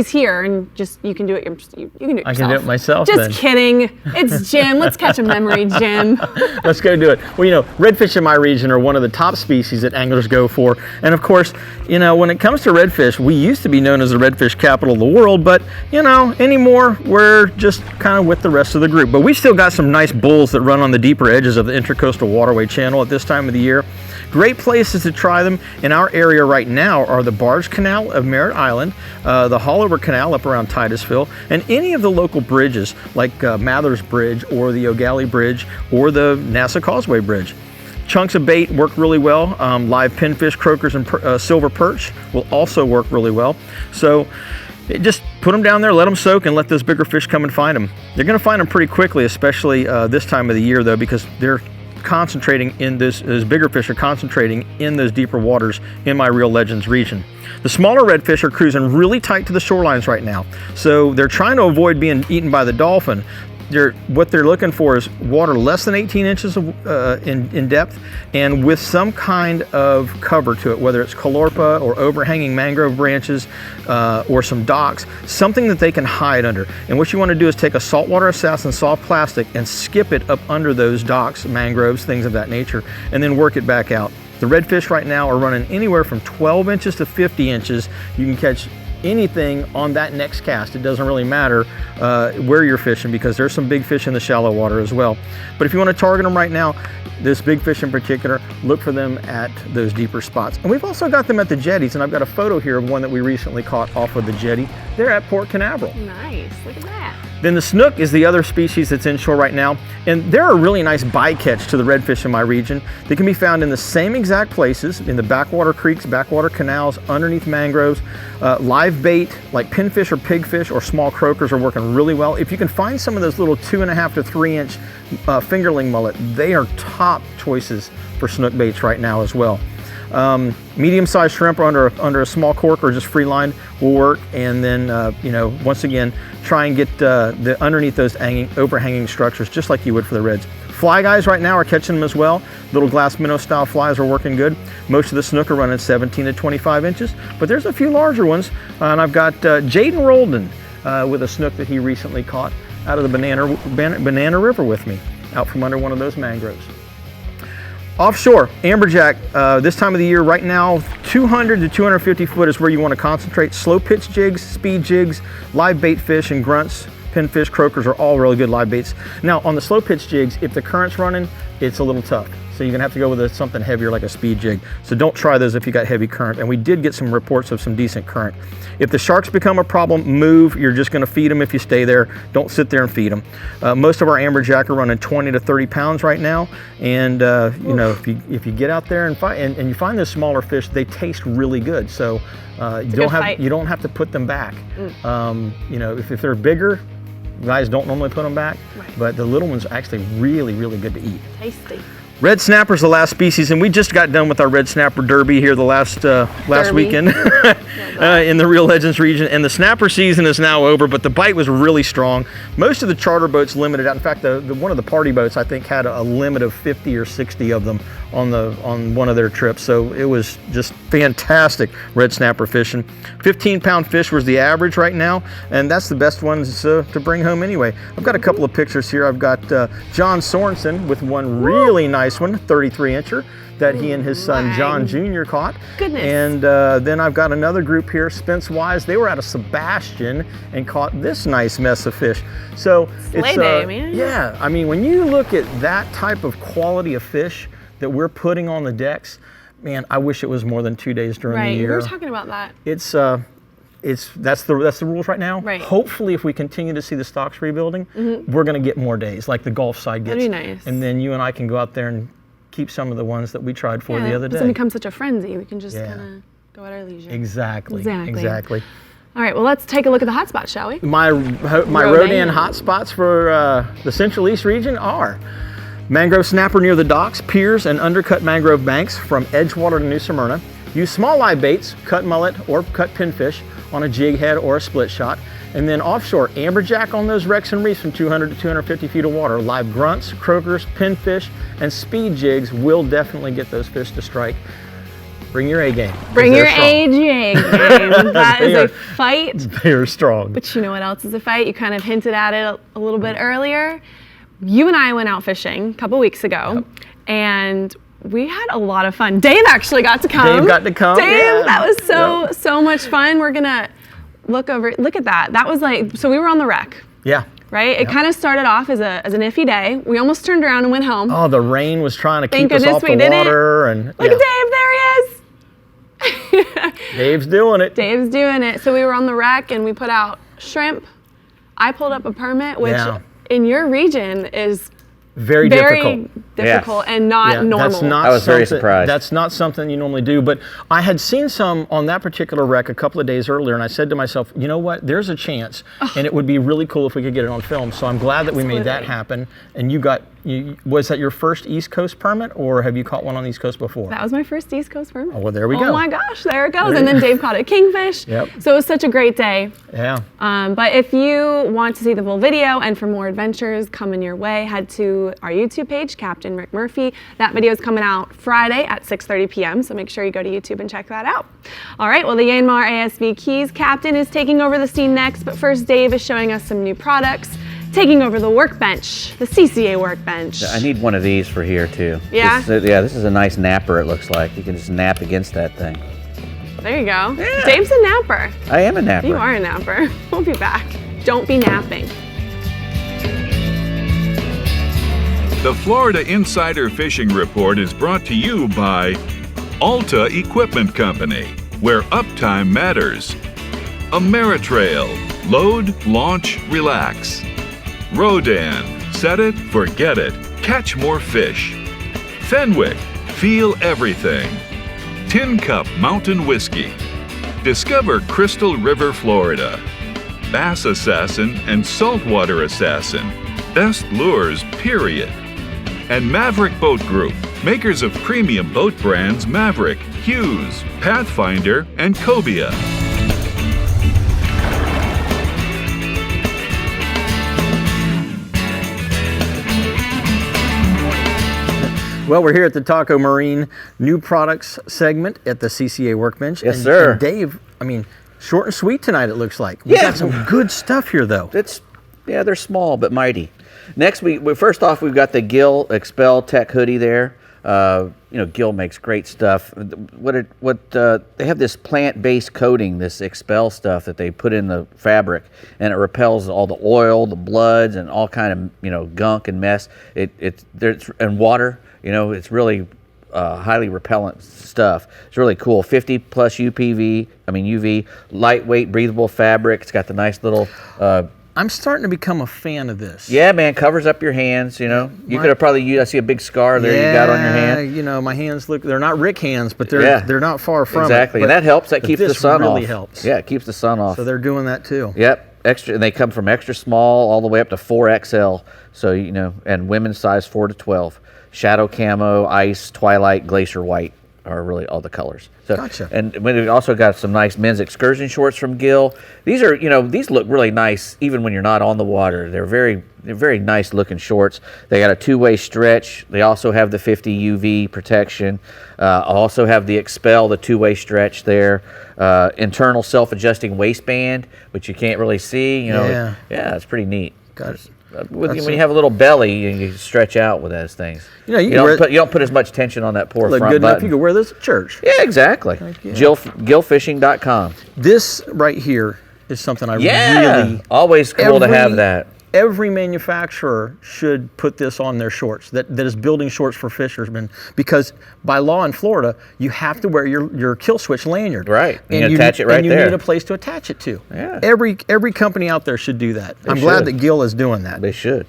here, and just you can do it. You can do it yourself. I can do it myself. Just then. kidding. It's Jim. Let's catch a memory, Jim. Let's go do it. Well, you know, redfish in my region are one of the top species that anglers go for, and of course, you know, when it comes to redfish, we used to be known as the redfish capital of the world, but you know, anymore we're just kind of with the rest of the group. But we still got some nice bulls that run on the deeper edges of the Intracoastal Waterway Channel at this time of the year. Great places to try them in our area right now are the Barge Canal of Merritt Island, the Hollover Canal up around Titusville, and any of the local bridges like Mather's Bridge or the O'Galley Bridge or the NASA Causeway Bridge. Chunks of bait work really well. Live pinfish, croakers, and silver perch will also work really well. So just put them down there, let them soak, and let those bigger fish come and find them. They're going to find them pretty quickly, especially this time of the year though, because they're concentrating in those bigger fish are concentrating in those deeper waters in my Real Legends region. The smaller redfish are cruising really tight to the shorelines right now, so they're trying to avoid being eaten by the dolphin. What they're looking for is water less than 18 inches in depth and with some kind of cover to it, whether it's calorpa or overhanging mangrove branches or some docks, something that they can hide under. And what you want to do is take a saltwater assassin soft plastic and skip it up under those docks, mangroves, things of that nature, and then work it back out. The redfish right now are running anywhere from 12 inches to 50 inches. You can catch anything on that next cast. It doesn't really matter where you're fishing because there's some big fish in the shallow water as well. But if you want to target them right now, this big fish in particular, look for them at those deeper spots. And we've also got them at the jetties, and I've got a photo here of one that we recently caught off of the jetty. They're at Port Canaveral. Nice, look at that. Then the snook is the other species that's inshore right now, and they're a really nice bycatch to the redfish in my region. They can be found in the same exact places, in the backwater creeks, backwater canals, underneath mangroves. Live bait like pinfish or pigfish or small croakers are working really well. If you can find some of those little 2.5 to 3 inch fingerling mullet, they are top choices for snook baits right now as well. Medium-sized shrimp under a small cork or just free line will work, and then you know, once again, try and get underneath those overhanging structures just like you would for the reds. Fly guys right now are catching them as well. Little glass minnow style flies are working good. Most of the snook are running 17 to 25 inches, but there's a few larger ones, and I've got Jaden Roldan with a snook that he recently caught out of the Banana River with me, out from under one of those mangroves. Offshore, amberjack, this time of the year right now, 200 to 250 foot is where you want to concentrate. Slow pitch jigs, speed jigs, live bait fish and grunts, pinfish, croakers are all really good live baits. Now on the slow pitch jigs, if the current's running, it's a little tough. So you're gonna have to go with something heavier like a speed jig. So don't try those if you got heavy current. And we did get some reports of some decent current. If the sharks become a problem, move. You're just gonna feed them if you stay there. Don't sit there and feed them. Most of our amberjack are running 20 to 30 pounds right now. And you know, if you get out there and you find those smaller fish, they taste really good. So you don't have to put them back. You know, if they're bigger, guys don't normally put them back, but the little ones are actually really, really good to eat. Tasty. Red snapper's the last species, and we just got done with our red snapper derby here the last weekend in the Real Legends region, and the snapper season is now over, but the bite was really strong. Most of the charter boats limited out. In fact, one of the party boats I think had a limit of 50 or 60 of them on one of their trips, so it was just fantastic red snapper fishing. 15-pound fish was the average right now, and that's the best ones to bring home anyway. I've got a couple of pictures here. I've got John Sorensen with one really nice one, 33-incher, that he and his son John Jr. caught. Goodness. And then I've got another group here, Spence Wise. They were out of Sebastian and caught this nice mess of fish. So Slay day, man. Yeah, I mean, when you look at that type of quality of fish that we're putting on the decks, man, I wish it was more than 2 days during the year. We were talking about that. That's the rules right now. Right. Hopefully, if we continue to see the stocks rebuilding, we're going to get more days, like the Gulf side gets. That'd be nice. And then you and I can go out there and keep some of the ones that we tried for the other day. It doesn't become such a frenzy. We can just kind of go at our leisure. Exactly. All right, well, let's take a look at the hotspots, shall we? My Rodan hotspots for the Central East region are mangrove snapper near the docks, piers, and undercut mangrove banks from Edgewater to New Smyrna. Use small live baits, cut mullet or cut pinfish on a jig head or a split shot. And then offshore, amberjack on those wrecks and reefs from 200 to 250 feet of water. Live grunts, croakers, pinfish, and speed jigs will definitely get those fish to strike. Bring your A game. Bring your A game. That is a fight. They are strong. But you know what else is a fight? You kind of hinted at it a little bit earlier. You and I went out fishing a couple weeks ago, and we had a lot of fun. Dave actually got to come. Dave got to come. Dave, that was so much fun. We're gonna look at that. That was like, so we were on the wreck. Yeah. Right? It kind of started off as an iffy day. We almost turned around and went home. Oh, the rain was trying to Thank keep us goodness off we the didn't. water. And Look at Dave, there he is. Dave's doing it. Dave's doing it. So we were on the wreck and we put out shrimp. I pulled up a permit, which in your region is very difficult and not normal. I was very surprised. That's not something you normally do, but I had seen some on that particular wreck a couple of days earlier, and I said to myself, you know what, there's a chance, and it would be really cool if we could get it on film, so I'm glad that we made that happen. And was that your first East Coast permit, or have you caught one on the East Coast before? That was my first East Coast permit. Oh, well, there we go. Oh my gosh, there it goes. And then Dave caught a kingfish. Yep. So it was such a great day. Yeah. But if you want to see the full video and for more adventures coming your way, head to our YouTube page, Captain Rick Murphy. That video is coming out Friday at 6:30 p.m. So make sure you go to YouTube and check that out. All right, well, the Yanmar ASV Keys Captain is taking over the scene next, but first Dave is showing us some new products. Taking over the workbench, the CCA workbench. I need one of these for here too. Yeah? This is a nice napper, it looks like. You can just nap against that thing. There you go. Yeah. Dave's a napper. I am a napper. You are a napper. We'll be back. Don't be napping. The Florida Insider Fishing Report is brought to you by ALTA Equipment Company, where uptime matters. Ameritrail, load, launch, relax. Rodan, set it, forget it, catch more fish. Fenwick, feel everything. Tin Cup Mountain Whiskey. Discover Crystal River, Florida. Bass Assassin and Saltwater Assassin. Best lures, period. And Maverick Boat Group, makers of premium boat brands Maverick, Hughes, Pathfinder, and Cobia. Well, we're here at the Taco Marine New Products segment at the CCA Workbench. Yes, sir. And Dave, I mean, short and sweet tonight, it looks like. We've got some good stuff here, though. They're small but mighty. Next, first off, we've got the Gill Expel Tech hoodie there. Gill makes great stuff. They have this plant-based coating, this Expel stuff that they put in the fabric, and it repels all the oil, the bloods, and all kind of gunk and mess. And water. It's really highly repellent stuff. It's really cool. 50 plus UV, lightweight, breathable fabric. It's got the nice little. I'm starting to become a fan of this. Yeah, man, covers up your hands. You could have probably used. I see a big scar there you got on your hand. My hands they're not Rick hands, but they're not far from exactly. it. And that helps. That keeps the sun off. This really helps. Yeah, it keeps the sun off. So they're doing that too. Yep. Extra, and they come from extra small all the way up to 4XL. So and women's size 4 to 12. Shadow camo, ice, twilight, glacier white are really all the colors. So, gotcha. And we also got some nice men's excursion shorts from Gill. These are, these look really nice even when you're not on the water. They're very nice looking shorts. They got a two-way stretch. They also have the 50 UV protection. Also have the Expel, the two-way stretch there. Internal self-adjusting waistband, which you can't really see. Yeah, it's pretty neat. Got it. When you have a little belly, you stretch out with those things. You don't put as much tension on that poor front good button. enough you can wear this at church. Yeah, exactly. Gillfishing.com. This right here is something I really always cool to have that. Every manufacturer should put this on their shorts that is building shorts for fishermen, because by law in Florida you have to wear your kill switch lanyard. Right. And you attach it right there. And you need a place to attach it to. Yeah. Every company out there should do that. I'm glad that Gill is doing that. They should.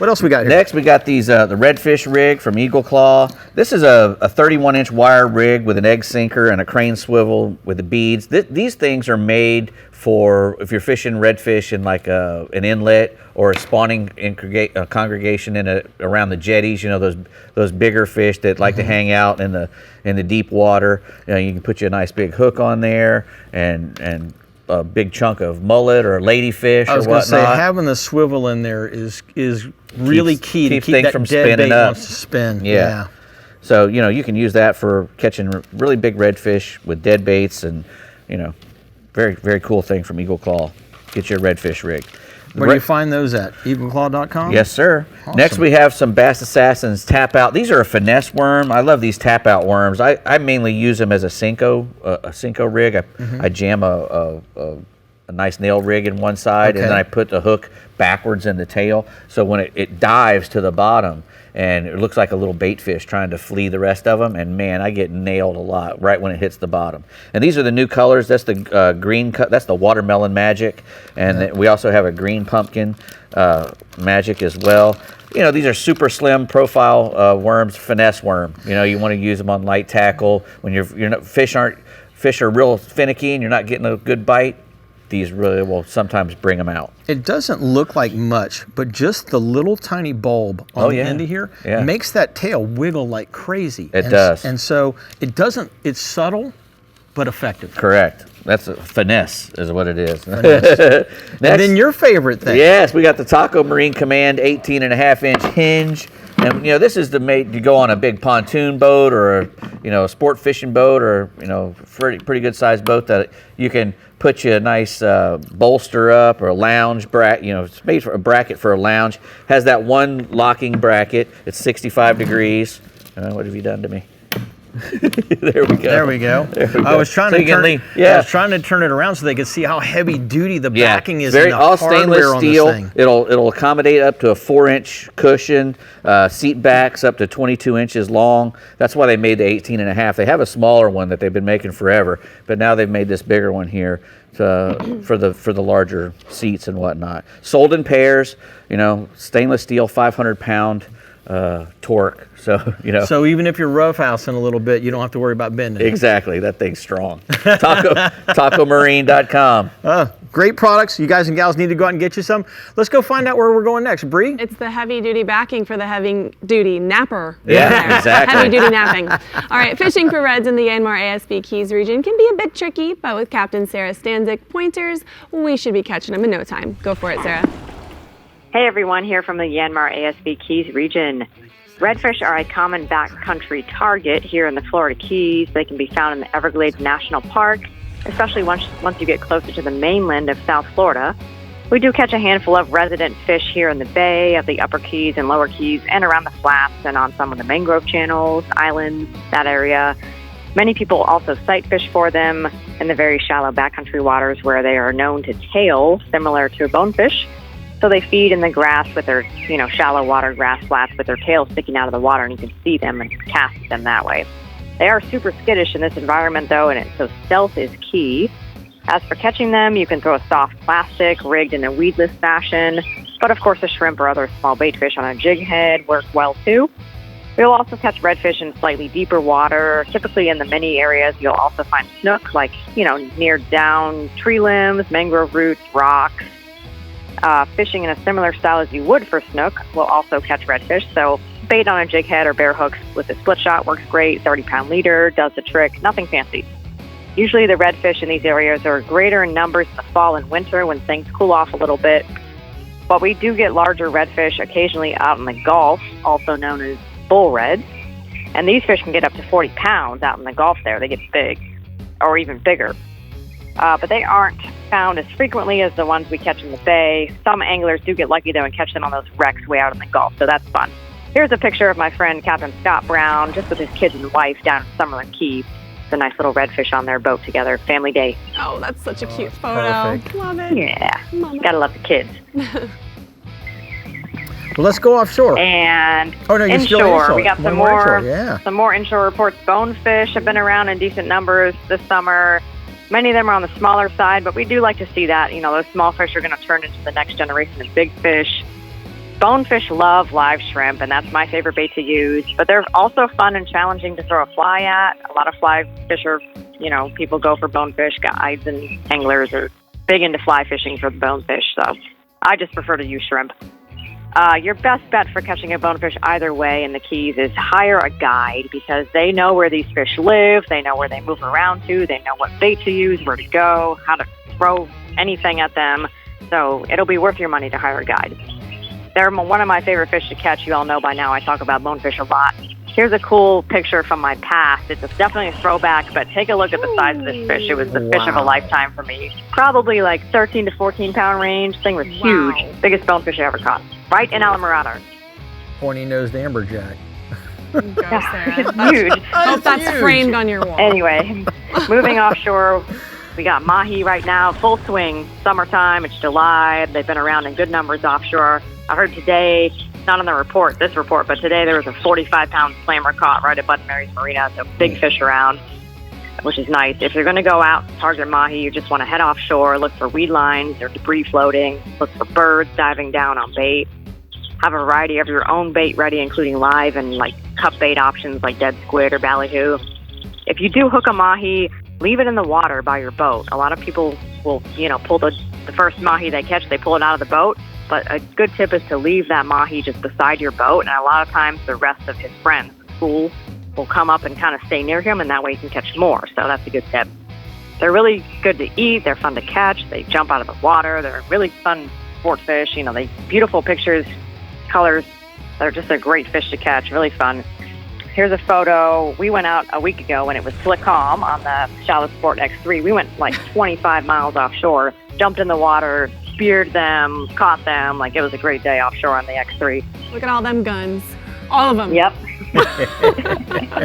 What else we got here? Next, we got these the Redfish rig from Eagle Claw. This is a 31-inch wire rig with an egg sinker and a crane swivel with the beads. These things are made for if you're fishing redfish in like an inlet or a spawning congregation around the jetties. You know, those bigger fish that like to hang out in the deep water. You know, you can put you a nice big hook on there and a big chunk of mullet or ladyfish or whatnot. I was going to say, having the swivel in there is really key to keep that from dead spinning bait up. wants to spin. Yeah. So, you know, you can use that for catching really big redfish with dead baits and, you know, very, very cool thing from Eagle Claw. Get your redfish rig. Where do you find those at? EagleClaw.com? Yes, sir. Awesome. Next, we have some Bass Assassins tap out. These are a finesse worm. I love these tap out worms. I mainly use them as a Senko rig. I jam a nice nail rig in one side, and then I put the hook backwards in the tail. So when it dives to the bottom, and it looks like a little bait fish trying to flee the rest of them, and man, I get nailed a lot right when it hits the bottom. And these are the new colors. That's the green, that's the watermelon magic, and we also have a green pumpkin magic as well. You know, these are super slim profile worms, finesse worm. You know, you want to use them on light tackle when fish are real finicky and you're not getting a good bite. These really will sometimes bring them out. It doesn't look like much, but just the little tiny bulb on the end of here makes that tail wiggle like crazy. It does. And so it's subtle, but effective. Correct. That's a finesse is what it is. Next, and then your favorite thing. Yes, we got the Taco Marine Command 18.5-inch hinge. And, you know, this is made to go on a big pontoon boat or, a sport fishing boat or, pretty good sized boat that you can put you a nice bolster up or a lounge bracket. It's made for a bracket for a lounge. Has that one locking bracket. It's 65 degrees. What have you done to me? There we go. There we go. I was trying to turn it around so they could see how heavy duty the backing is. Very in the all stainless hardware steel. On this thing. It'll accommodate up to a 4-inch cushion. Seat backs up to 22 inches long. That's why they made the 18.5. They have a smaller one that they've been making forever, but now they've made this bigger one here for the larger seats and whatnot. Sold in pairs. Stainless steel, 500-pound. Torque, so even if you're roughhousing a little bit, you don't have to worry about bending. Exactly, that thing's strong. TacoMarine.com. Great products. You guys and gals need to go out and get you some. Let's go find out where we're going next. Bree? It's the heavy duty backing for the heavy duty napper. Yeah, exactly. Heavy duty napping. All right, fishing for reds in the YANMAR ASB Keys region can be a bit tricky, but with Captain Sarah Stanzik pointers, we should be catching them in no time. Go for it, Sarah. Hey everyone, here from the YANMAR ASB Keys region. Redfish are a common backcountry target here in the Florida Keys. They can be found in the Everglades National Park, especially once you get closer to the mainland of South Florida. We do catch a handful of resident fish here in the Bay of the Upper Keys and Lower Keys and around the flats and on some of the mangrove channels, islands, that area. Many people also sight fish for them in the very shallow backcountry waters where they are known to tail, similar to a bonefish. So they feed in the grass with their, shallow water grass flats with their tails sticking out of the water, and you can see them and cast them that way. They are super skittish in this environment, though, so stealth is key. As for catching them, you can throw a soft plastic rigged in a weedless fashion, but of course a shrimp or other small bait fish on a jig head work well too. You'll also catch redfish in slightly deeper water. Typically in the many areas, you'll also find snook, like, near down tree limbs, mangrove roots, rocks. Fishing in a similar style as you would for snook will also catch redfish. So bait on a jig head or bare hooks with a split shot works great. 30-pound leader does the trick. Nothing fancy. Usually the redfish in these areas are greater in numbers in the fall and winter when things cool off a little bit. But we do get larger redfish occasionally out in the Gulf, also known as bull reds. And these fish can get up to 40 pounds out in the Gulf there. They get big, or even bigger. But they aren't found as frequently as the ones we catch in the Bay. Some anglers do get lucky, though, and catch them on those wrecks way out in the Gulf, so that's fun. Here's a picture of my friend Captain Scott Brown, just with his kids and wife down in Summerlin Key. It's a nice little redfish on their boat together. Family day. Oh, that's such a cute photo. Perfect. Love it. Yeah. Gotta love the kids. Well, let's go offshore. And you're still inshore. We got some more inshore reports. Bonefish have been around in decent numbers this summer. Many of them are on the smaller side, but we do like to see that. Those small fish are going to turn into the next generation of big fish. Bonefish love live shrimp, and that's my favorite bait to use. But they're also fun and challenging to throw a fly at. A lot of fly fisher, people go for bonefish. Guides and anglers are big into fly fishing for the bonefish, so I just prefer to use shrimp. Your best bet for catching a bonefish either way in the Keys is hire a guide, because they know where these fish live, they know where they move around to, they know what bait to use, where to go, how to throw anything at them. So it'll be worth your money to hire a guide. They're one of my favorite fish to catch. You all know by now I talk about bonefish a lot. Here's a cool picture from my past. It's definitely a throwback, but take a look at the size of this fish. It was the fish of a lifetime for me. Probably like 13 to 14 pound range. Thing was huge. Biggest bonefish I ever caught. Right in Alamorada. Pointy-nosed amberjack. It's huge. Hope that's framed on your wall. Anyway, moving offshore, we got mahi right now, full swing. Summertime, it's July. They've been around in good numbers offshore. I heard today, not on this report, but today there was a 45-pound slammer caught right at Bud and Mary's Marina, so big fish around, which is nice. If you're going to go out and target mahi, you just want to head offshore, look for weed lines or debris floating, look for birds diving down on bait. Have a variety of your own bait ready, including live and cup bait options like dead squid or ballyhoo. If you do hook a mahi, leave it in the water by your boat. A lot of people will, pull the first mahi they catch, they pull it out of the boat. But a good tip is to leave that mahi just beside your boat, and a lot of times the rest of his friends at school will come up and kind of stay near him, and that way you can catch more. So that's a good tip. They're really good to eat. They're fun to catch. They jump out of the water. They're really fun sport fish. They beautiful pictures, colors. They're just a great fish to catch. Really fun. Here's a photo. We went out a week ago when it was slick calm on the Shallow Sport X3. We went 25 miles offshore, jumped in the water, speared them, caught them. It was a great day offshore on the X3. Look at all them guns. All of them. Yep.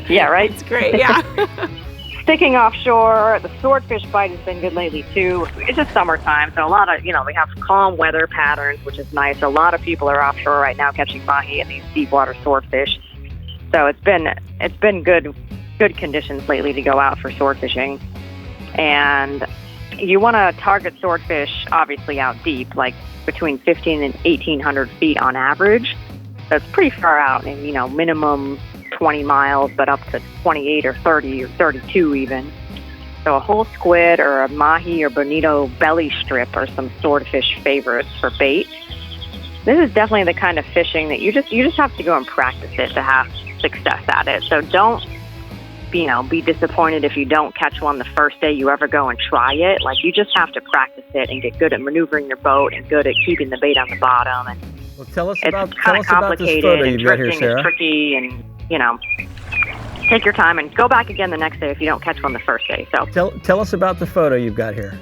Yeah, right? It's great, yeah. Sticking offshore, the swordfish bite has been good lately too. It's just summertime, so a lot of, we have calm weather patterns, which is nice. A lot of people are offshore right now catching mahi and these deep water swordfish. So it's been good conditions lately to go out for sword fishing. And you want to target swordfish obviously out deep, between 15 and 1,800 feet on average. So it's pretty far out, and minimum 20 miles, but up to 28 or 30 or 32 even. So a whole squid or a mahi or bonito belly strip are some swordfish favorites for bait. This is definitely the kind of fishing that you just have to go and practice it to have success at it. So don't be disappointed if you don't catch one the first day you ever go and try it. You just have to practice it and get good at maneuvering your boat and good at keeping the bait on the bottom. And well, tell us it's about kind of complicated this photo and you've got here, Sarah. and tricky, and take your time and go back again the next day if you don't catch one the first day. So tell us about the photo you've got here.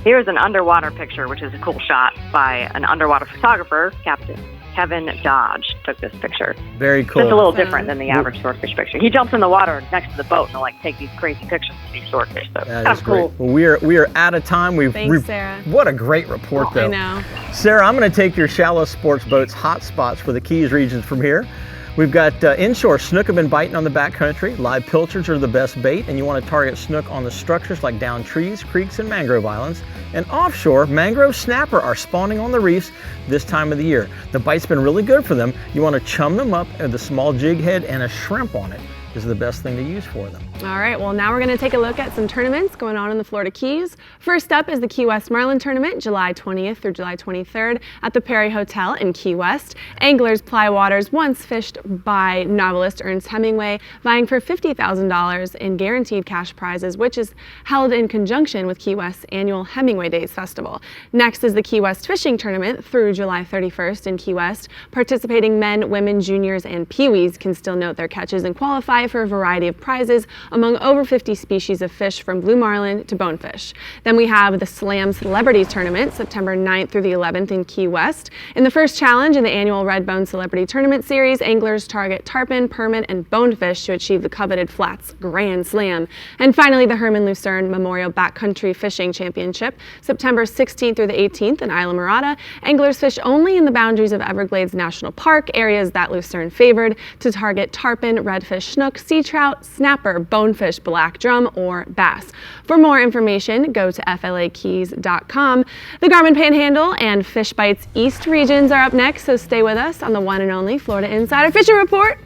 Here's an underwater picture, which is a cool shot by an underwater photographer, Capt. Kevin Dodge took this picture. Very cool. It's a little different than the average swordfish picture. He jumps in the water next to the boat and will take these crazy pictures of these swordfish. So that kind is of cool. Great. Well, we are out of time. Thanks, Sarah. What a great report, though. I know. Sarah, I'm going to take your shallow sports boats hot spots for the Keys regions from here. We've got inshore snook have been biting on the backcountry. Live pilchards are the best bait, and you want to target snook on the structures like down trees, creeks, and mangrove islands. And offshore, mangrove snapper are spawning on the reefs this time of the year. The bite's been really good for them. You want to chum them up with a small jig head and a shrimp on it is the best thing to use for them. All right, well now we're going to take a look at some tournaments going on in the Florida Keys. First up is the Key West Marlin Tournament, July 20th through July 23rd at the Perry Hotel in Key West. Anglers ply waters once fished by novelist Ernest Hemingway, vying for $50,000 in guaranteed cash prizes, which is held in conjunction with Key West's annual Hemingway Days Festival. Next is the Key West Fishing Tournament through July 31st in Key West. Participating men, women, juniors, and peewees can still note their catches and qualify for a variety of prizes among over 50 species of fish from blue marlin to bonefish. Then we have the Slam Celebrities Tournament, September 9th through the 11th in Key West. In the first challenge in the annual Redbone Celebrity Tournament Series, anglers target tarpon, permit, and bonefish to achieve the coveted Flats Grand Slam. And finally, the Herman Lucerne Memorial Backcountry Fishing Championship, September 16th through the 18th in Islamorada. Anglers fish only in the boundaries of Everglades National Park, areas that Lucerne favored, to target tarpon, redfish, snook, snook, sea trout, snapper, bonefish, black drum, or bass. For more information, go to flakeys.com. The Garmin Panhandle and FISHBITES East regions are up next, so stay with us on the one and only Florida Insider Fishing Report.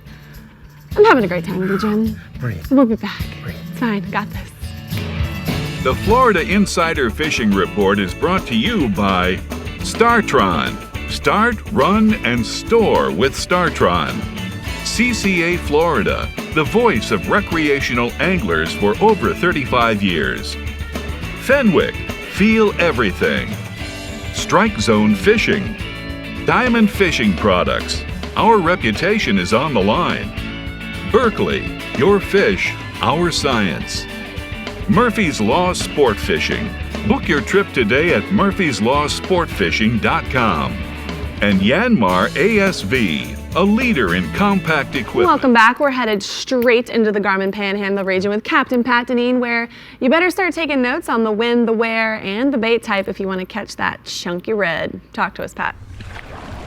I'm having a great time with you, Jim. Breathe. We'll be back. Breathe. It's fine, got this. The Florida Insider Fishing Report is brought to you by STARTRON. Start, run, and store with STARTRON. CCA Florida, the voice of recreational anglers for over 35 years. Fenwick, feel everything. Strike Zone Fishing. Diamond Fishing Products, our reputation is on the line. Berkeley, your fish, our science. Murphy's Law Sport Fishing. Book your trip today at murphyslawsportfishing.com. And YANMAR ASV, a leader in compact equipment. Welcome back. We're headed straight into the Garmin Panhandle region with Captain Pat Deneen, where you better start taking notes on the when, the where, and the bait type if you want to catch that chunky red. Talk to us, Pat.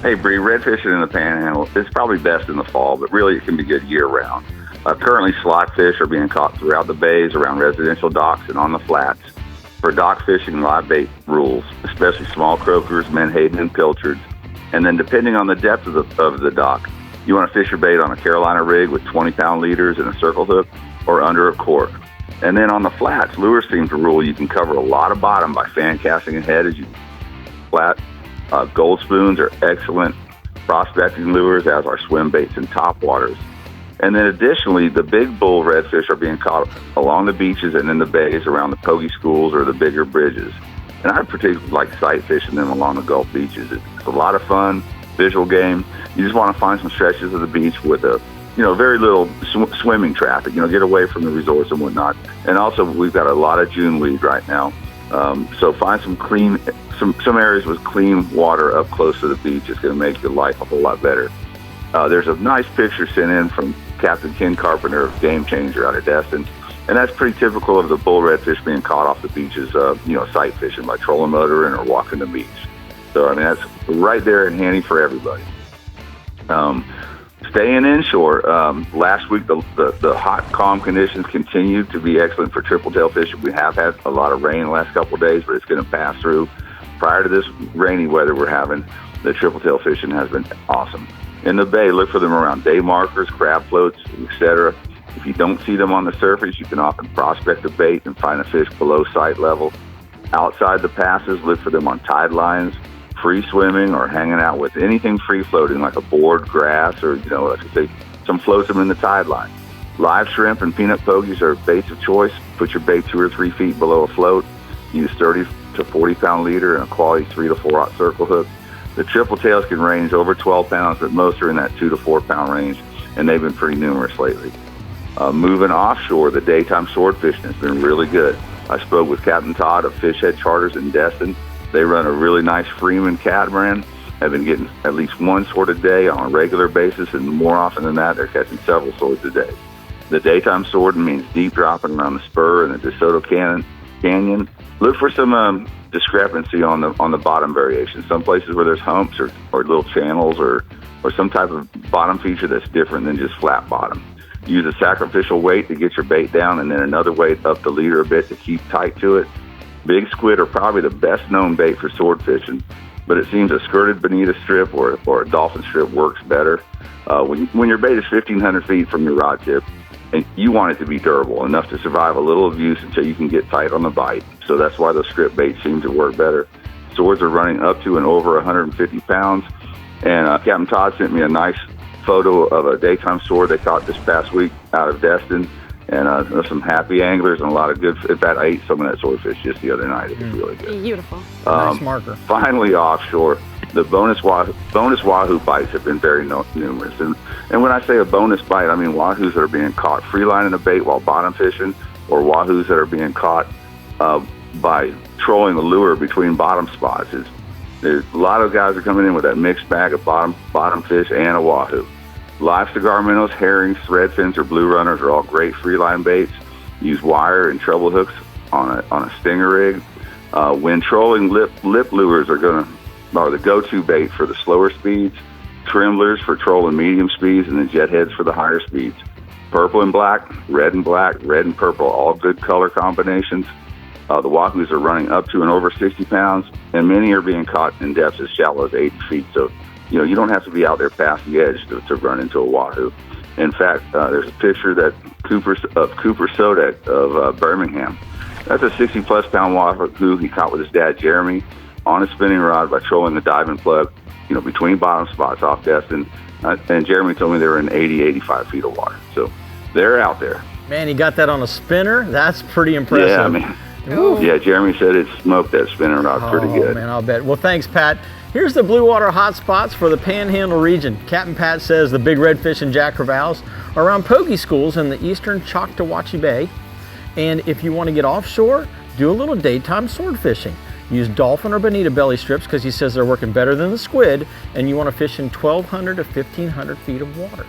Hey, Brie, red fishing in the Panhandle is probably best in the fall, but really it can be good year-round. Currently, slot fish are being caught throughout the bays, around residential docks, and on the flats. For dock fishing, live bait rules, especially small croakers, menhaden, and pilchards. And then depending on the depth of the dock, you want to fish your bait on a Carolina rig with 20-pound leaders and a circle hook, or under a cork. And then on the flats, lures seem to rule you can cover a lot of bottom by fan casting ahead as you flat. Gold spoons are excellent prospecting lures, as are swim baits and topwaters. And then additionally, the big bull redfish are being caught along the beaches and in the bays around the pogie schools or the bigger bridges. And I particularly like sight fishing them along the Gulf beaches. It's a lot of fun, visual game. You just want to find some stretches of the beach with a, very little swimming traffic, get away from the resorts and whatnot. And also, we've got a lot of June weed right now. So find some clean, some areas with clean water up close to the beach. It's going to make your life a whole lot better. There's a nice picture sent in from Captain Ken Carpenter of Game Changer out of Destin. And that's pretty typical of the bull redfish being caught off the beaches, sight fishing by trolling motoring or walking the beach. So, that's right there and handy for everybody. Staying inshore, last week the hot, calm conditions continued to be excellent for triple tail fishing. We have had a lot of rain the last couple of days, but it's going to pass through. Prior to this rainy weather we're having, the triple tail fishing has been awesome. In the bay, look for them around day markers, crab floats, etc. If you don't see them on the surface, you can often prospect a bait and find a fish below sight level. Outside the passes, look for them on tide lines, free swimming, or hanging out with anything free floating like a board, grass, or, like I say, some flotsam in the tide line. Live shrimp and peanut pogies are baits of choice. Put your bait 2 or 3 feet below a float. Use 30 to 40-pound leader and a quality 3 to 4-aught circle hook. The triple tails can range over 12 pounds, but most are in that 2 to 4 pound range, and they've been pretty numerous lately. Moving offshore, the daytime sword fishing has been really good. I spoke with Captain Todd of Fishhead Charters in Destin. They run a really nice Freeman catamaran, have been getting at least 1 sword a day on a regular basis, and more often than that, they're catching several swords a day. The daytime swording means deep dropping around the spur and the DeSoto Canyon. Look for some discrepancy on the bottom variation. Some places where there's humps or little channels or some type of bottom feature that's different than just flat bottom. Use a sacrificial weight to get your bait down, and then another weight up the leader a bit to keep tight to it. Big squid are probably the best known bait for sword fishing, but it seems a skirted bonita strip or a dolphin strip works better. When your bait is 1,500 feet from your rod tip, and you want it to be durable enough to survive a little abuse until you can get tight on the bite. So that's why those strip baits seem to work better. Swords are running up to and over 150 pounds. And Captain Todd sent me a nice photo of a daytime sword they caught this past week out of Destin. And there's some happy anglers and a lot of good. In fact, I ate some of that swordfish just the other night. It was really good. Beautiful. Nice marker. Finally, offshore, the bonus wahoo bites have been very numerous. And when I say a bonus bite, I mean wahoos that are being caught free lining a bait while bottom fishing, or wahoos that are being caught by trolling the lure between bottom spots. There's a lot of guys are coming in with that mixed bag of bottom fish and a wahoo. Live cigar minnows, herrings, thread fins, or blue runners are all great free line baits. Use wire and treble hooks on a stinger rig. When trolling, lip lures are the go-to bait for the slower speeds, tremblers for trolling medium speeds, and the jet heads for the higher speeds. purple and black, red and purple, all good color combinations. The wahoos are running up to and over 60 pounds, and many are being caught in depths as shallow as 80 feet. So, you don't have to be out there past the edge to run into a wahoo. In fact, there's a picture that Cooper Sodek of Birmingham. That's a 60-plus pound wahoo he caught with his dad, Jeremy, on a spinning rod by trolling the diving plug, between bottom spots off Destin. And Jeremy told me they were in 80, 85 feet of water. So they're out there. Man, he got that on a spinner? That's pretty impressive. Yeah, man. Yeah, Jeremy said it smoked that spinning rod pretty good. Man, I'll bet. Well, thanks, Pat. Here's the blue water hotspots for the Panhandle region. Captain Pat says the big redfish and jack crevalles are around pogie schools in the eastern Choctawhatchee Bay. And if you want to get offshore, do a little daytime sword fishing. Use dolphin or bonita belly strips because he says they're working better than the squid, and you want to fish in 1,200 to 1,500 feet of water.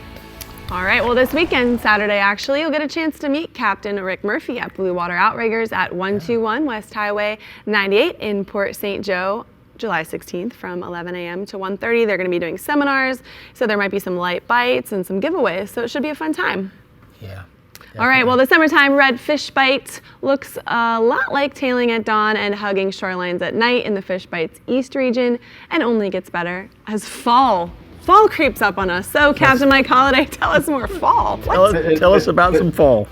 All right, well, this weekend, Saturday actually, you'll get a chance to meet Captain Rick Murphy at Blue Water Outriggers at 121 West Highway 98 in Port St. Joe, July 16th from 11 a.m. to 1:30. They're going to be doing seminars, so there might be some light bites and some giveaways, so it should be a fun time. Yeah. All right, well, the summertime red fish bite looks a lot like tailing at dawn and hugging shorelines at night in the Fish Bites East region, and only gets better as fall creeps up on us. So, Captain Mike Holliday, tell us more. Fall. Tell us about some fall.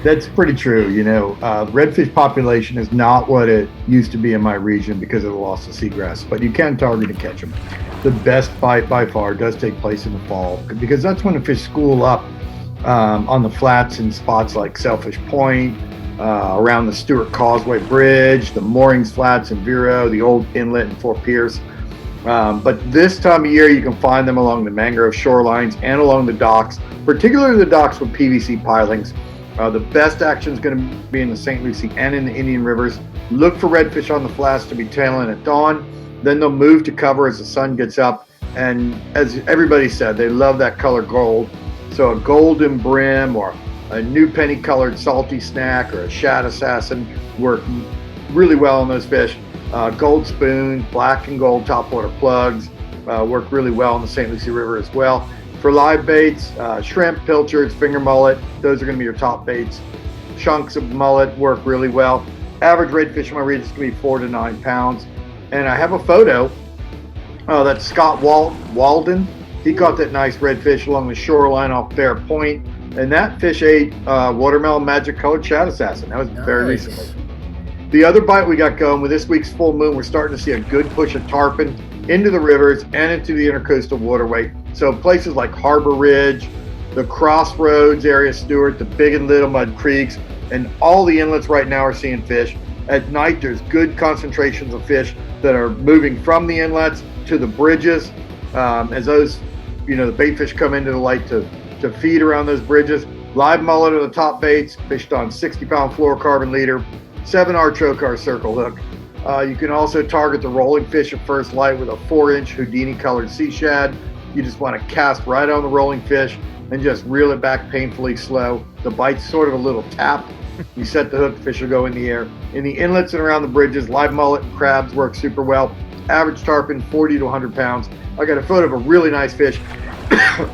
That's pretty true. Redfish population is not what it used to be in my region because of the loss of seagrass, but you can target and catch them. The best bite by far does take place in the fall because that's when the fish school up on the flats in spots like Sailfish Point, around the Stewart Causeway Bridge, the Moorings Flats in Vero, the old inlet in Fort Pierce. But this time of year, you can find them along the mangrove shorelines and along the docks, particularly the docks with PVC pilings. The best action is going to be in the St. Lucie and in the Indian rivers. Look for redfish on the flats to be tailing at dawn. Then they'll move to cover as the sun gets up. And as everybody said, they love that color gold. So a golden brim or a new penny colored salty snack or a shad assassin work really well on those fish. Gold spoon, black and gold topwater plugs work really well in the St. Lucie River as well. For live baits, shrimp, pilchards, finger mullet, those are going to be your top baits. Chunks of mullet work really well. Average redfish in my region is going to be 4 to 9 pounds. And I have a photo that's Scott Walden. He caught that nice redfish along the shoreline off Bear Point. And that fish ate watermelon magic colored shad assassin. That was very recently. The other bite we got going with this week's full moon, we're starting to see a good push of tarpon into the rivers and into the intercoastal waterway. So places like Harbor Ridge, the Crossroads area, Stewart, the Big and Little Mud Creeks, and all the inlets right now are seeing fish. At night, there's good concentrations of fish that are moving from the inlets to the bridges. As those, the bait fish come into the light to feed around those bridges. Live mullet are the top baits, fished on 60-pound fluorocarbon leader, 7R trocar circle hook. You can also target the rolling fish at first light with a 4-inch Houdini colored sea shad. You just want to cast right on the rolling fish and just reel it back painfully slow. The bite's sort of a little tap. You set the hook, the fish will go in the air. In the inlets and around the bridges, live mullet and crabs work super well. Average tarpon, 40 to 100 pounds. I got a photo of a really nice fish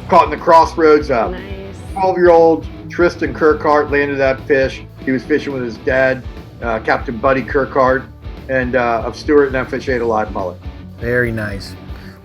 caught in the Crossroads. 12-year-old Tristan Kirkhart landed that fish. He was fishing with his dad, Captain Buddy Kirkhart, and of Stewart, and that fish ate a live mullet. Very nice.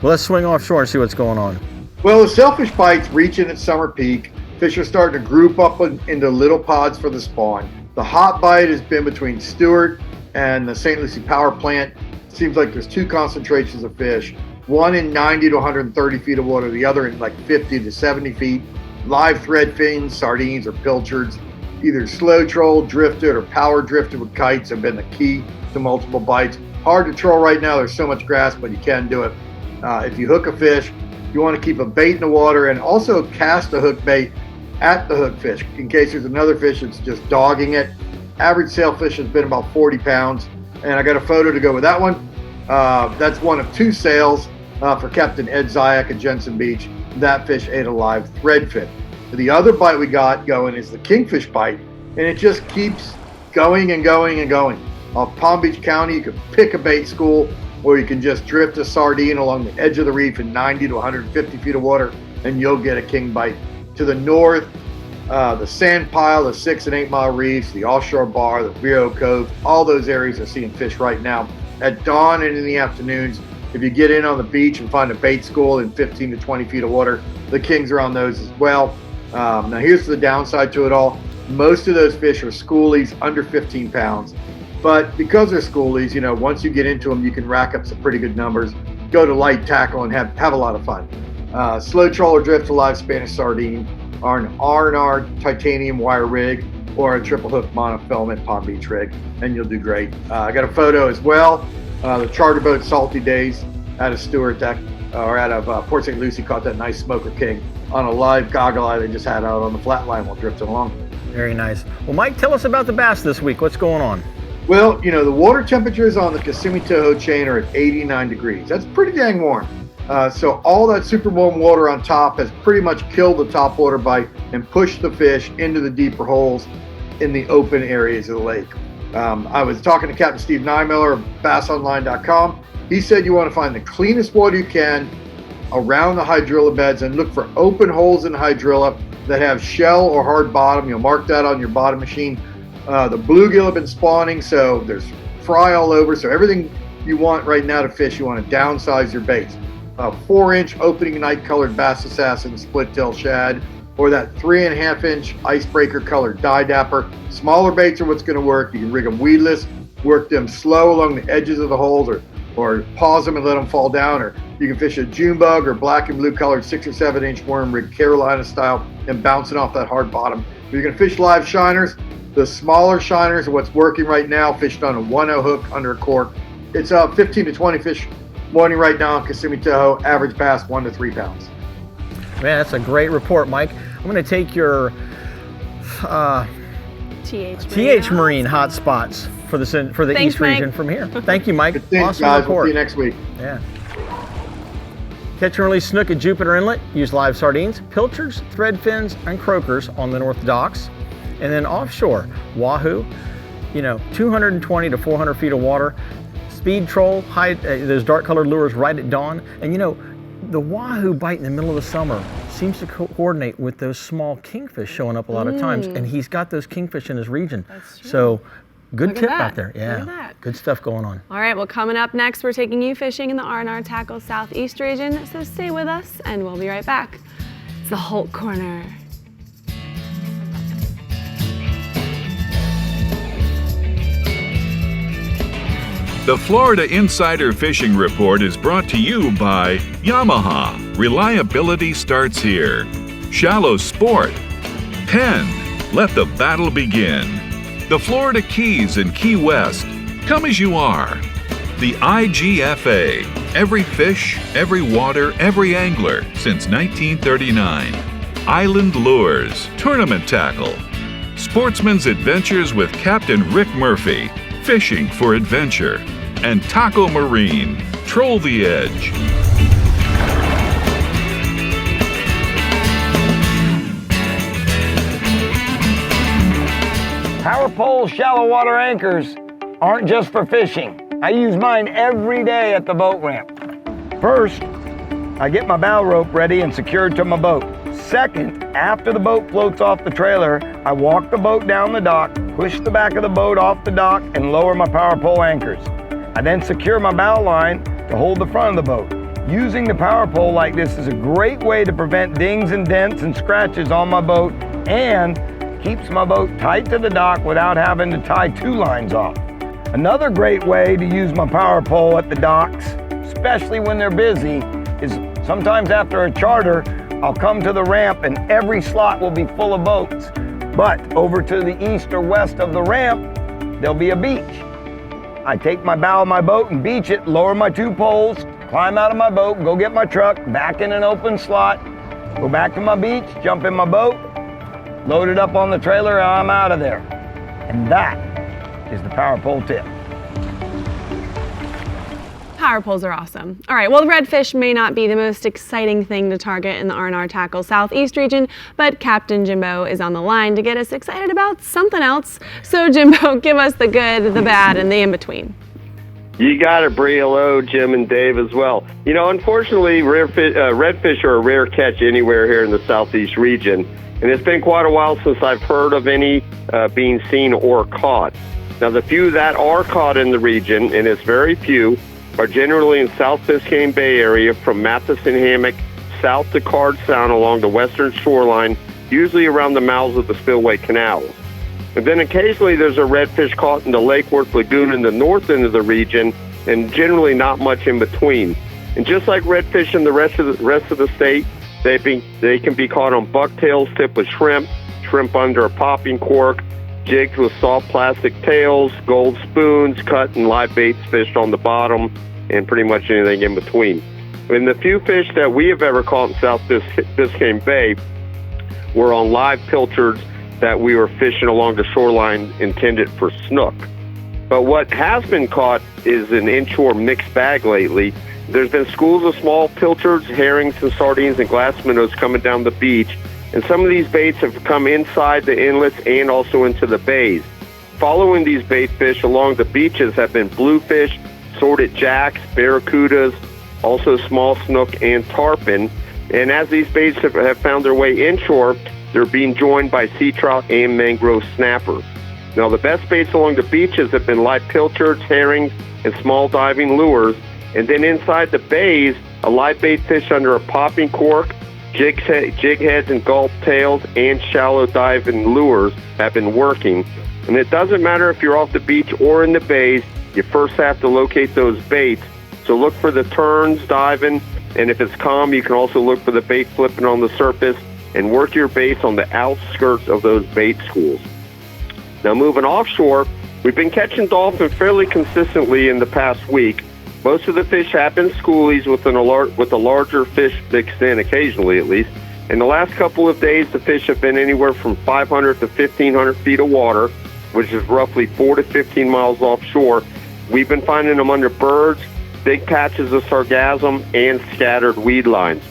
Well, let's swing offshore and see what's going on. Well, the sailfish bite's reaching its summer peak. Fish are starting to group up into little pods for the spawn. The hot bite has been between Stewart and the St. Lucie power plant. It seems like there's two concentrations of fish, one in 90 to 130 feet of water, the other in like 50 to 70 feet. Live thread fins, sardines, or pilchards, either slow troll, drifted, or power drifted with kites have been the key to multiple bites. Hard to troll right now, there's so much grass, but you can do it. If you hook a fish, you want to keep a bait in the water and also cast a hook bait at the hook fish in case there's another fish that's just dogging it. Average sailfish has been about 40 pounds, and I got a photo to go with that one. That's one of 2 sails for Captain Ed Zayak at Jensen Beach. That fish ate a live threadfin. The other bite we got going is the kingfish bite, and it just keeps going and going and going. Off Palm Beach County, you can pick a bait school, or you can just drift a sardine along the edge of the reef in 90 to 150 feet of water, and you'll get a king bite. To the north, The sand pile, the 6 and 8 mile reefs, the offshore bar, the Vero Cove, all those areas are seeing fish right now. At dawn and in the afternoons, if you get in on the beach and find a bait school in 15 to 20 feet of water, the kings are on those as well. Now here's the downside to it all. Most of those fish are schoolies under 15 pounds. But because they're schoolies, you know, once you get into them, you can rack up some pretty good numbers, go to light tackle and have a lot of fun. Slow trawler drift to live Spanish sardine, or an R&R titanium wire rig, or a triple hook monofilament Palm Beach rig, and you'll do great. I got a photo as well. The charter boat Salty Days out of Stewart Deck, or out of Port St. Lucie, caught that nice smoker king on a live goggle eye they just had out on the flat line while drifting along. Very nice. Well, Mike, tell us about the bass this week. What's going on? Well, you know, the water temperatures on the Kissimmee Toho chain are at 89 degrees. That's pretty dang warm. So all that super warm water on top has pretty much killed the topwater bite and pushed the fish into the deeper holes in the open areas of the lake. I was talking to Captain Steve Niemeyer of bassonline.com. He said you want to find the cleanest water you can around the hydrilla beds and look for open holes in the hydrilla that have shell or hard bottom. You'll mark that on your bottom machine. The bluegill have been spawning, so there's fry all over. So everything you want right now to fish, you want to downsize your baits. 4-inch opening night colored Bass Assassin split tail shad, or that 3.5-inch icebreaker colored die dapper. Smaller baits are what's going to work. You can rig them weedless, work them slow along the edges of the holes, or pause them and let them fall down, or you can fish a June bug or black and blue colored 6 or 7-inch worm rig Carolina style and bouncing off that hard bottom. If you're going to fish live shiners, the smaller shiners are what's working right now, fished on a 1/0 hook under a cork. It's 15 to 20 fish morning right now on Kissimmee Toho, average bass 1 to 3 pounds. Man, that's a great report, Mike. I'm going to take your TH Marine hot spots for the Thanks, East Mike. region from here. Thank you, Mike. Thanks, Awesome guys. report. We'll see you next week. Yeah. Catch and release snook at Jupiter Inlet. Use live sardines, pilchards, thread fins, and croakers on the north docks. And then offshore, wahoo, you know, 220 to 400 feet of water. Speed troll, those dark colored lures right at dawn. And you know, the wahoo bite in the middle of the summer seems to coordinate with those small kingfish showing up a lot of times. And he's got those kingfish in his region. That's true. So good Look at tip that. out there. Look Yeah, at that. good stuff going on. All right, well, coming up next, we're taking you fishing in the R&R Tackle Southeast region, so stay with us, and we'll be right back. It's the Holt Corner. The Florida Insider Fishing Report is brought to you by Yamaha. Reliability starts here. Shallow Sport. Penn. Let the battle begin. The Florida Keys and Key West. Come as you are. The IGFA. Every fish, every water, every angler since 1939. Island Lures. Tournament Tackle. Sportsman's Adventures with Captain Rick Murphy. Fishing for adventure. And Taco Marine. Troll the edge. Power pole shallow water anchors aren't just for fishing. I use mine every day at the boat ramp. First, I get my bow rope ready and secured to my boat. Second, after the boat floats off the trailer, I walk the boat down the dock, push the back of the boat off the dock, and lower my power pole anchors. I then secure my bow line to hold the front of the boat. Using the power pole like this is a great way to prevent dings and dents and scratches on my boat and keeps my boat tight to the dock without having to tie 2 lines off. Another great way to use my power pole at the docks, especially when they're busy, is sometimes after a charter, I'll come to the ramp and every slot will be full of boats. But over to the east or west of the ramp, there'll be a beach. I take my bow of my boat and beach it, lower my 2 poles, climb out of my boat, go get my truck, back in an open slot, go back to my beach, jump in my boat, load it up on the trailer, and I'm out of there. And that is the power pole tip. Power poles are awesome. All right, well, the redfish may not be the most exciting thing to target in the R&R Tackle Southeast region, but Captain Jimbo is on the line to get us excited about something else. So Jimbo, give us the good, the bad, and the in-between. You got it, Brie. Hello, Jim and Dave as well. You know, unfortunately, redfish are a rare catch anywhere here in the southeast region, and it's been quite a while since I've heard of any being seen or caught. Now, the few that are caught in the region, and it's very few, are generally in South Biscayne Bay area from Matheson Hammock south to Card Sound along the western shoreline, usually around the mouths of the spillway canals. And then occasionally there's a redfish caught in the Lake Worth Lagoon in the north end of the region, and generally not much in between. And just like redfish in the rest of the state, they can be caught on bucktails tipped with shrimp under a popping cork, jigs with soft plastic tails, gold spoons, cut and live baits fished on the bottom, and pretty much anything in between. And the few fish that we have ever caught in South Biscayne Bay were on live pilchards that we were fishing along the shoreline intended for snook. But what has been caught is an inshore mixed bag lately. There's been schools of small pilchards, herrings, and sardines and glass minnows coming down the beach, and some of these baits have come inside the inlets and also into the bays. Following these bait fish along the beaches have been bluefish, sorted jacks, barracudas, also small snook and tarpon. And as these baits have found their way inshore, they're being joined by sea trout and mangrove snapper. Now, the best baits along the beaches have been live pilchards, herrings, and small diving lures. And then inside the bays, a live bait fish under a popping cork, jig heads and gulp tails, and shallow diving lures have been working. And it doesn't matter if you're off the beach or in the bays, you first have to locate those baits. So look for the turns diving, and if it's calm, you can also look for the bait flipping on the surface and work your baits on the outskirts of those bait schools. Now, moving offshore, we've been catching dolphin fairly consistently in the past week. Most of the fish have been schoolies with a larger fish mixed in, occasionally at least. In the last couple of days, the fish have been anywhere from 500 to 1,500 feet of water, which is roughly 4 to 15 miles offshore. We've been finding them under birds, big patches of sargassum, and scattered weed lines.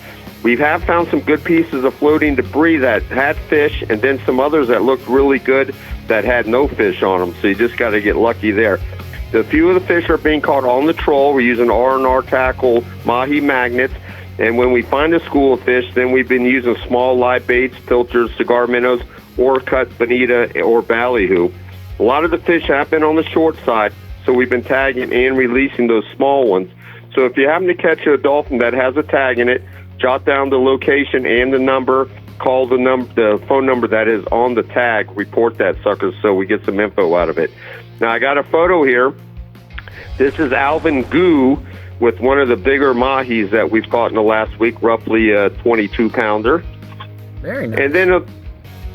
We have found some good pieces of floating debris that had fish, and then some others that looked really good that had no fish on them, so you just got to get lucky there. A few of the fish are being caught on the troll. We're using R&R tackle, mahi magnets, and when we find a school of fish, then we've been using small live baits, pilchards, cigar minnows, or cut bonita or ballyhoo. A lot of the fish have been on the short side, so we've been tagging and releasing those small ones. So if you happen to catch a dolphin that has a tag in it, jot down the location and the number, call the phone number that is on the tag, report that sucker so we get some info out of it. Now, I got a photo here. This is Alvin Goo with one of the bigger mahis that we've caught in the last week, roughly a 22-pounder. Very nice. And then,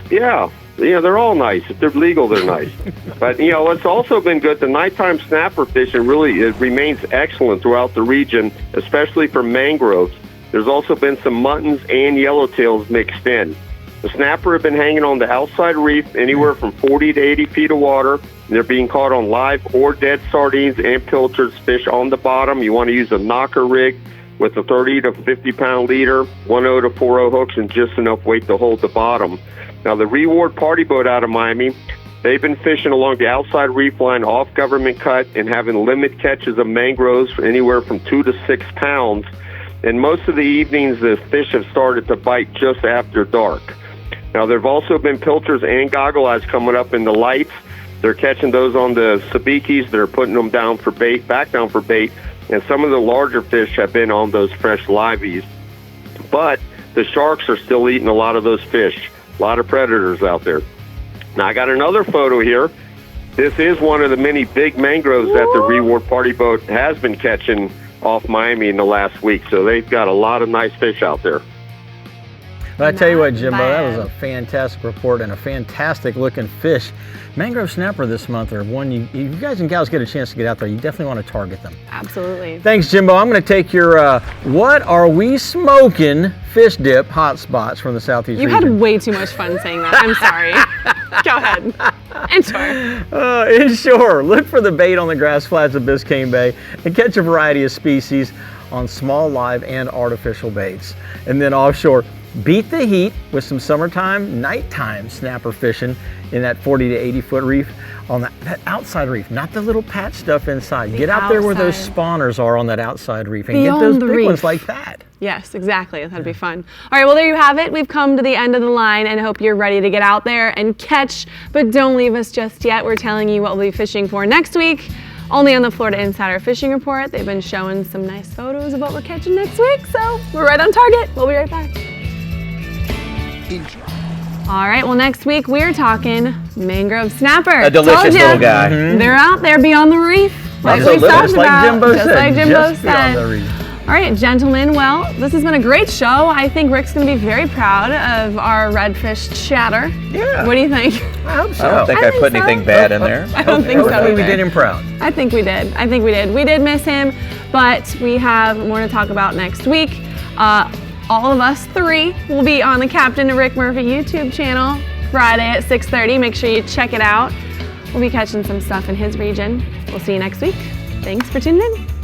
they're all nice. If they're legal, they're nice. But, it's also been good. The nighttime snapper fishing really remains excellent throughout the region, especially for mangroves. There's also been some muttons and yellowtails mixed in. The snapper have been hanging on the outside reef anywhere from 40 to 80 feet of water. And they're being caught on live or dead sardines and pilchards fish on the bottom. You want to use a knocker rig with a 30 to 50-pound leader, 1/0 to 4/0 hooks, and just enough weight to hold the bottom. Now, the Reward Party Boat out of Miami, they've been fishing along the outside reef line off government cut and having limit catches of mangroves for anywhere from 2 to 6 pounds. And most of the evenings, the fish have started to bite just after dark. Now, there have also been pilchards and goggle eyes coming up in the lights. They're catching those on the sabikis. They're putting them down for bait, back down for bait. And some of the larger fish have been on those fresh liveys. But the sharks are still eating a lot of those fish. A lot of predators out there. Now, I got another photo here. This is one of the many big mangroves that the Reward Party Boat has been catching off Miami in the last week. So they've got a lot of nice fish out there. But I tell you what, Jimbo, that was a fantastic report and a fantastic looking fish. Mangrove snapper this month are one you guys and gals get a chance to get out there, you definitely want to target them. Absolutely. Thanks, Jimbo. I'm going to take your what are we smoking fish dip hot spots from the Southeast region. You had way too much fun saying that. I'm sorry. Go ahead. Inshore. Inshore. Look for the bait on the grass flats of Biscayne Bay and catch a variety of species on small live and artificial baits. And then offshore, beat the heat with some summertime, nighttime snapper fishing in that 40 to 80 foot reef. on that outside reef, not the little patch stuff inside. Get out there where those spawners are on that outside reef and Beyond get those the big reef. ones like that. Yes, exactly. That'd be fun. All right, well, there you have it. We've come to the end of the line and hope you're ready to get out there and catch, but don't leave us just yet. We're telling you what we'll be fishing for next week, only on the Florida Insider Fishing Report. They've been showing some nice photos of what we're catching next week, so we're right on target. We'll be right back. All right, well, next week we're talking mangrove snapper. A delicious Told ya. little guy. They're out there beyond the reef, like Just we talked just like about. Jimbo Just said, like Jimbo just beyond said. the reef. All right, gentlemen, well, this has been a great show. I think Rick's going to be very proud of our redfish chatter. Yeah. What do you think? I hope so. I don't think I put anything bad in there. I don't think so. Hopefully we either. did him proud. I think we did. I think we did. We did miss him, but we have more to talk about next week. All of us three will be on the Captain Rick Murphy YouTube channel Friday at 6:30. Make sure you check it out. We'll be catching some stuff in his region. We'll see you next week. Thanks for tuning in.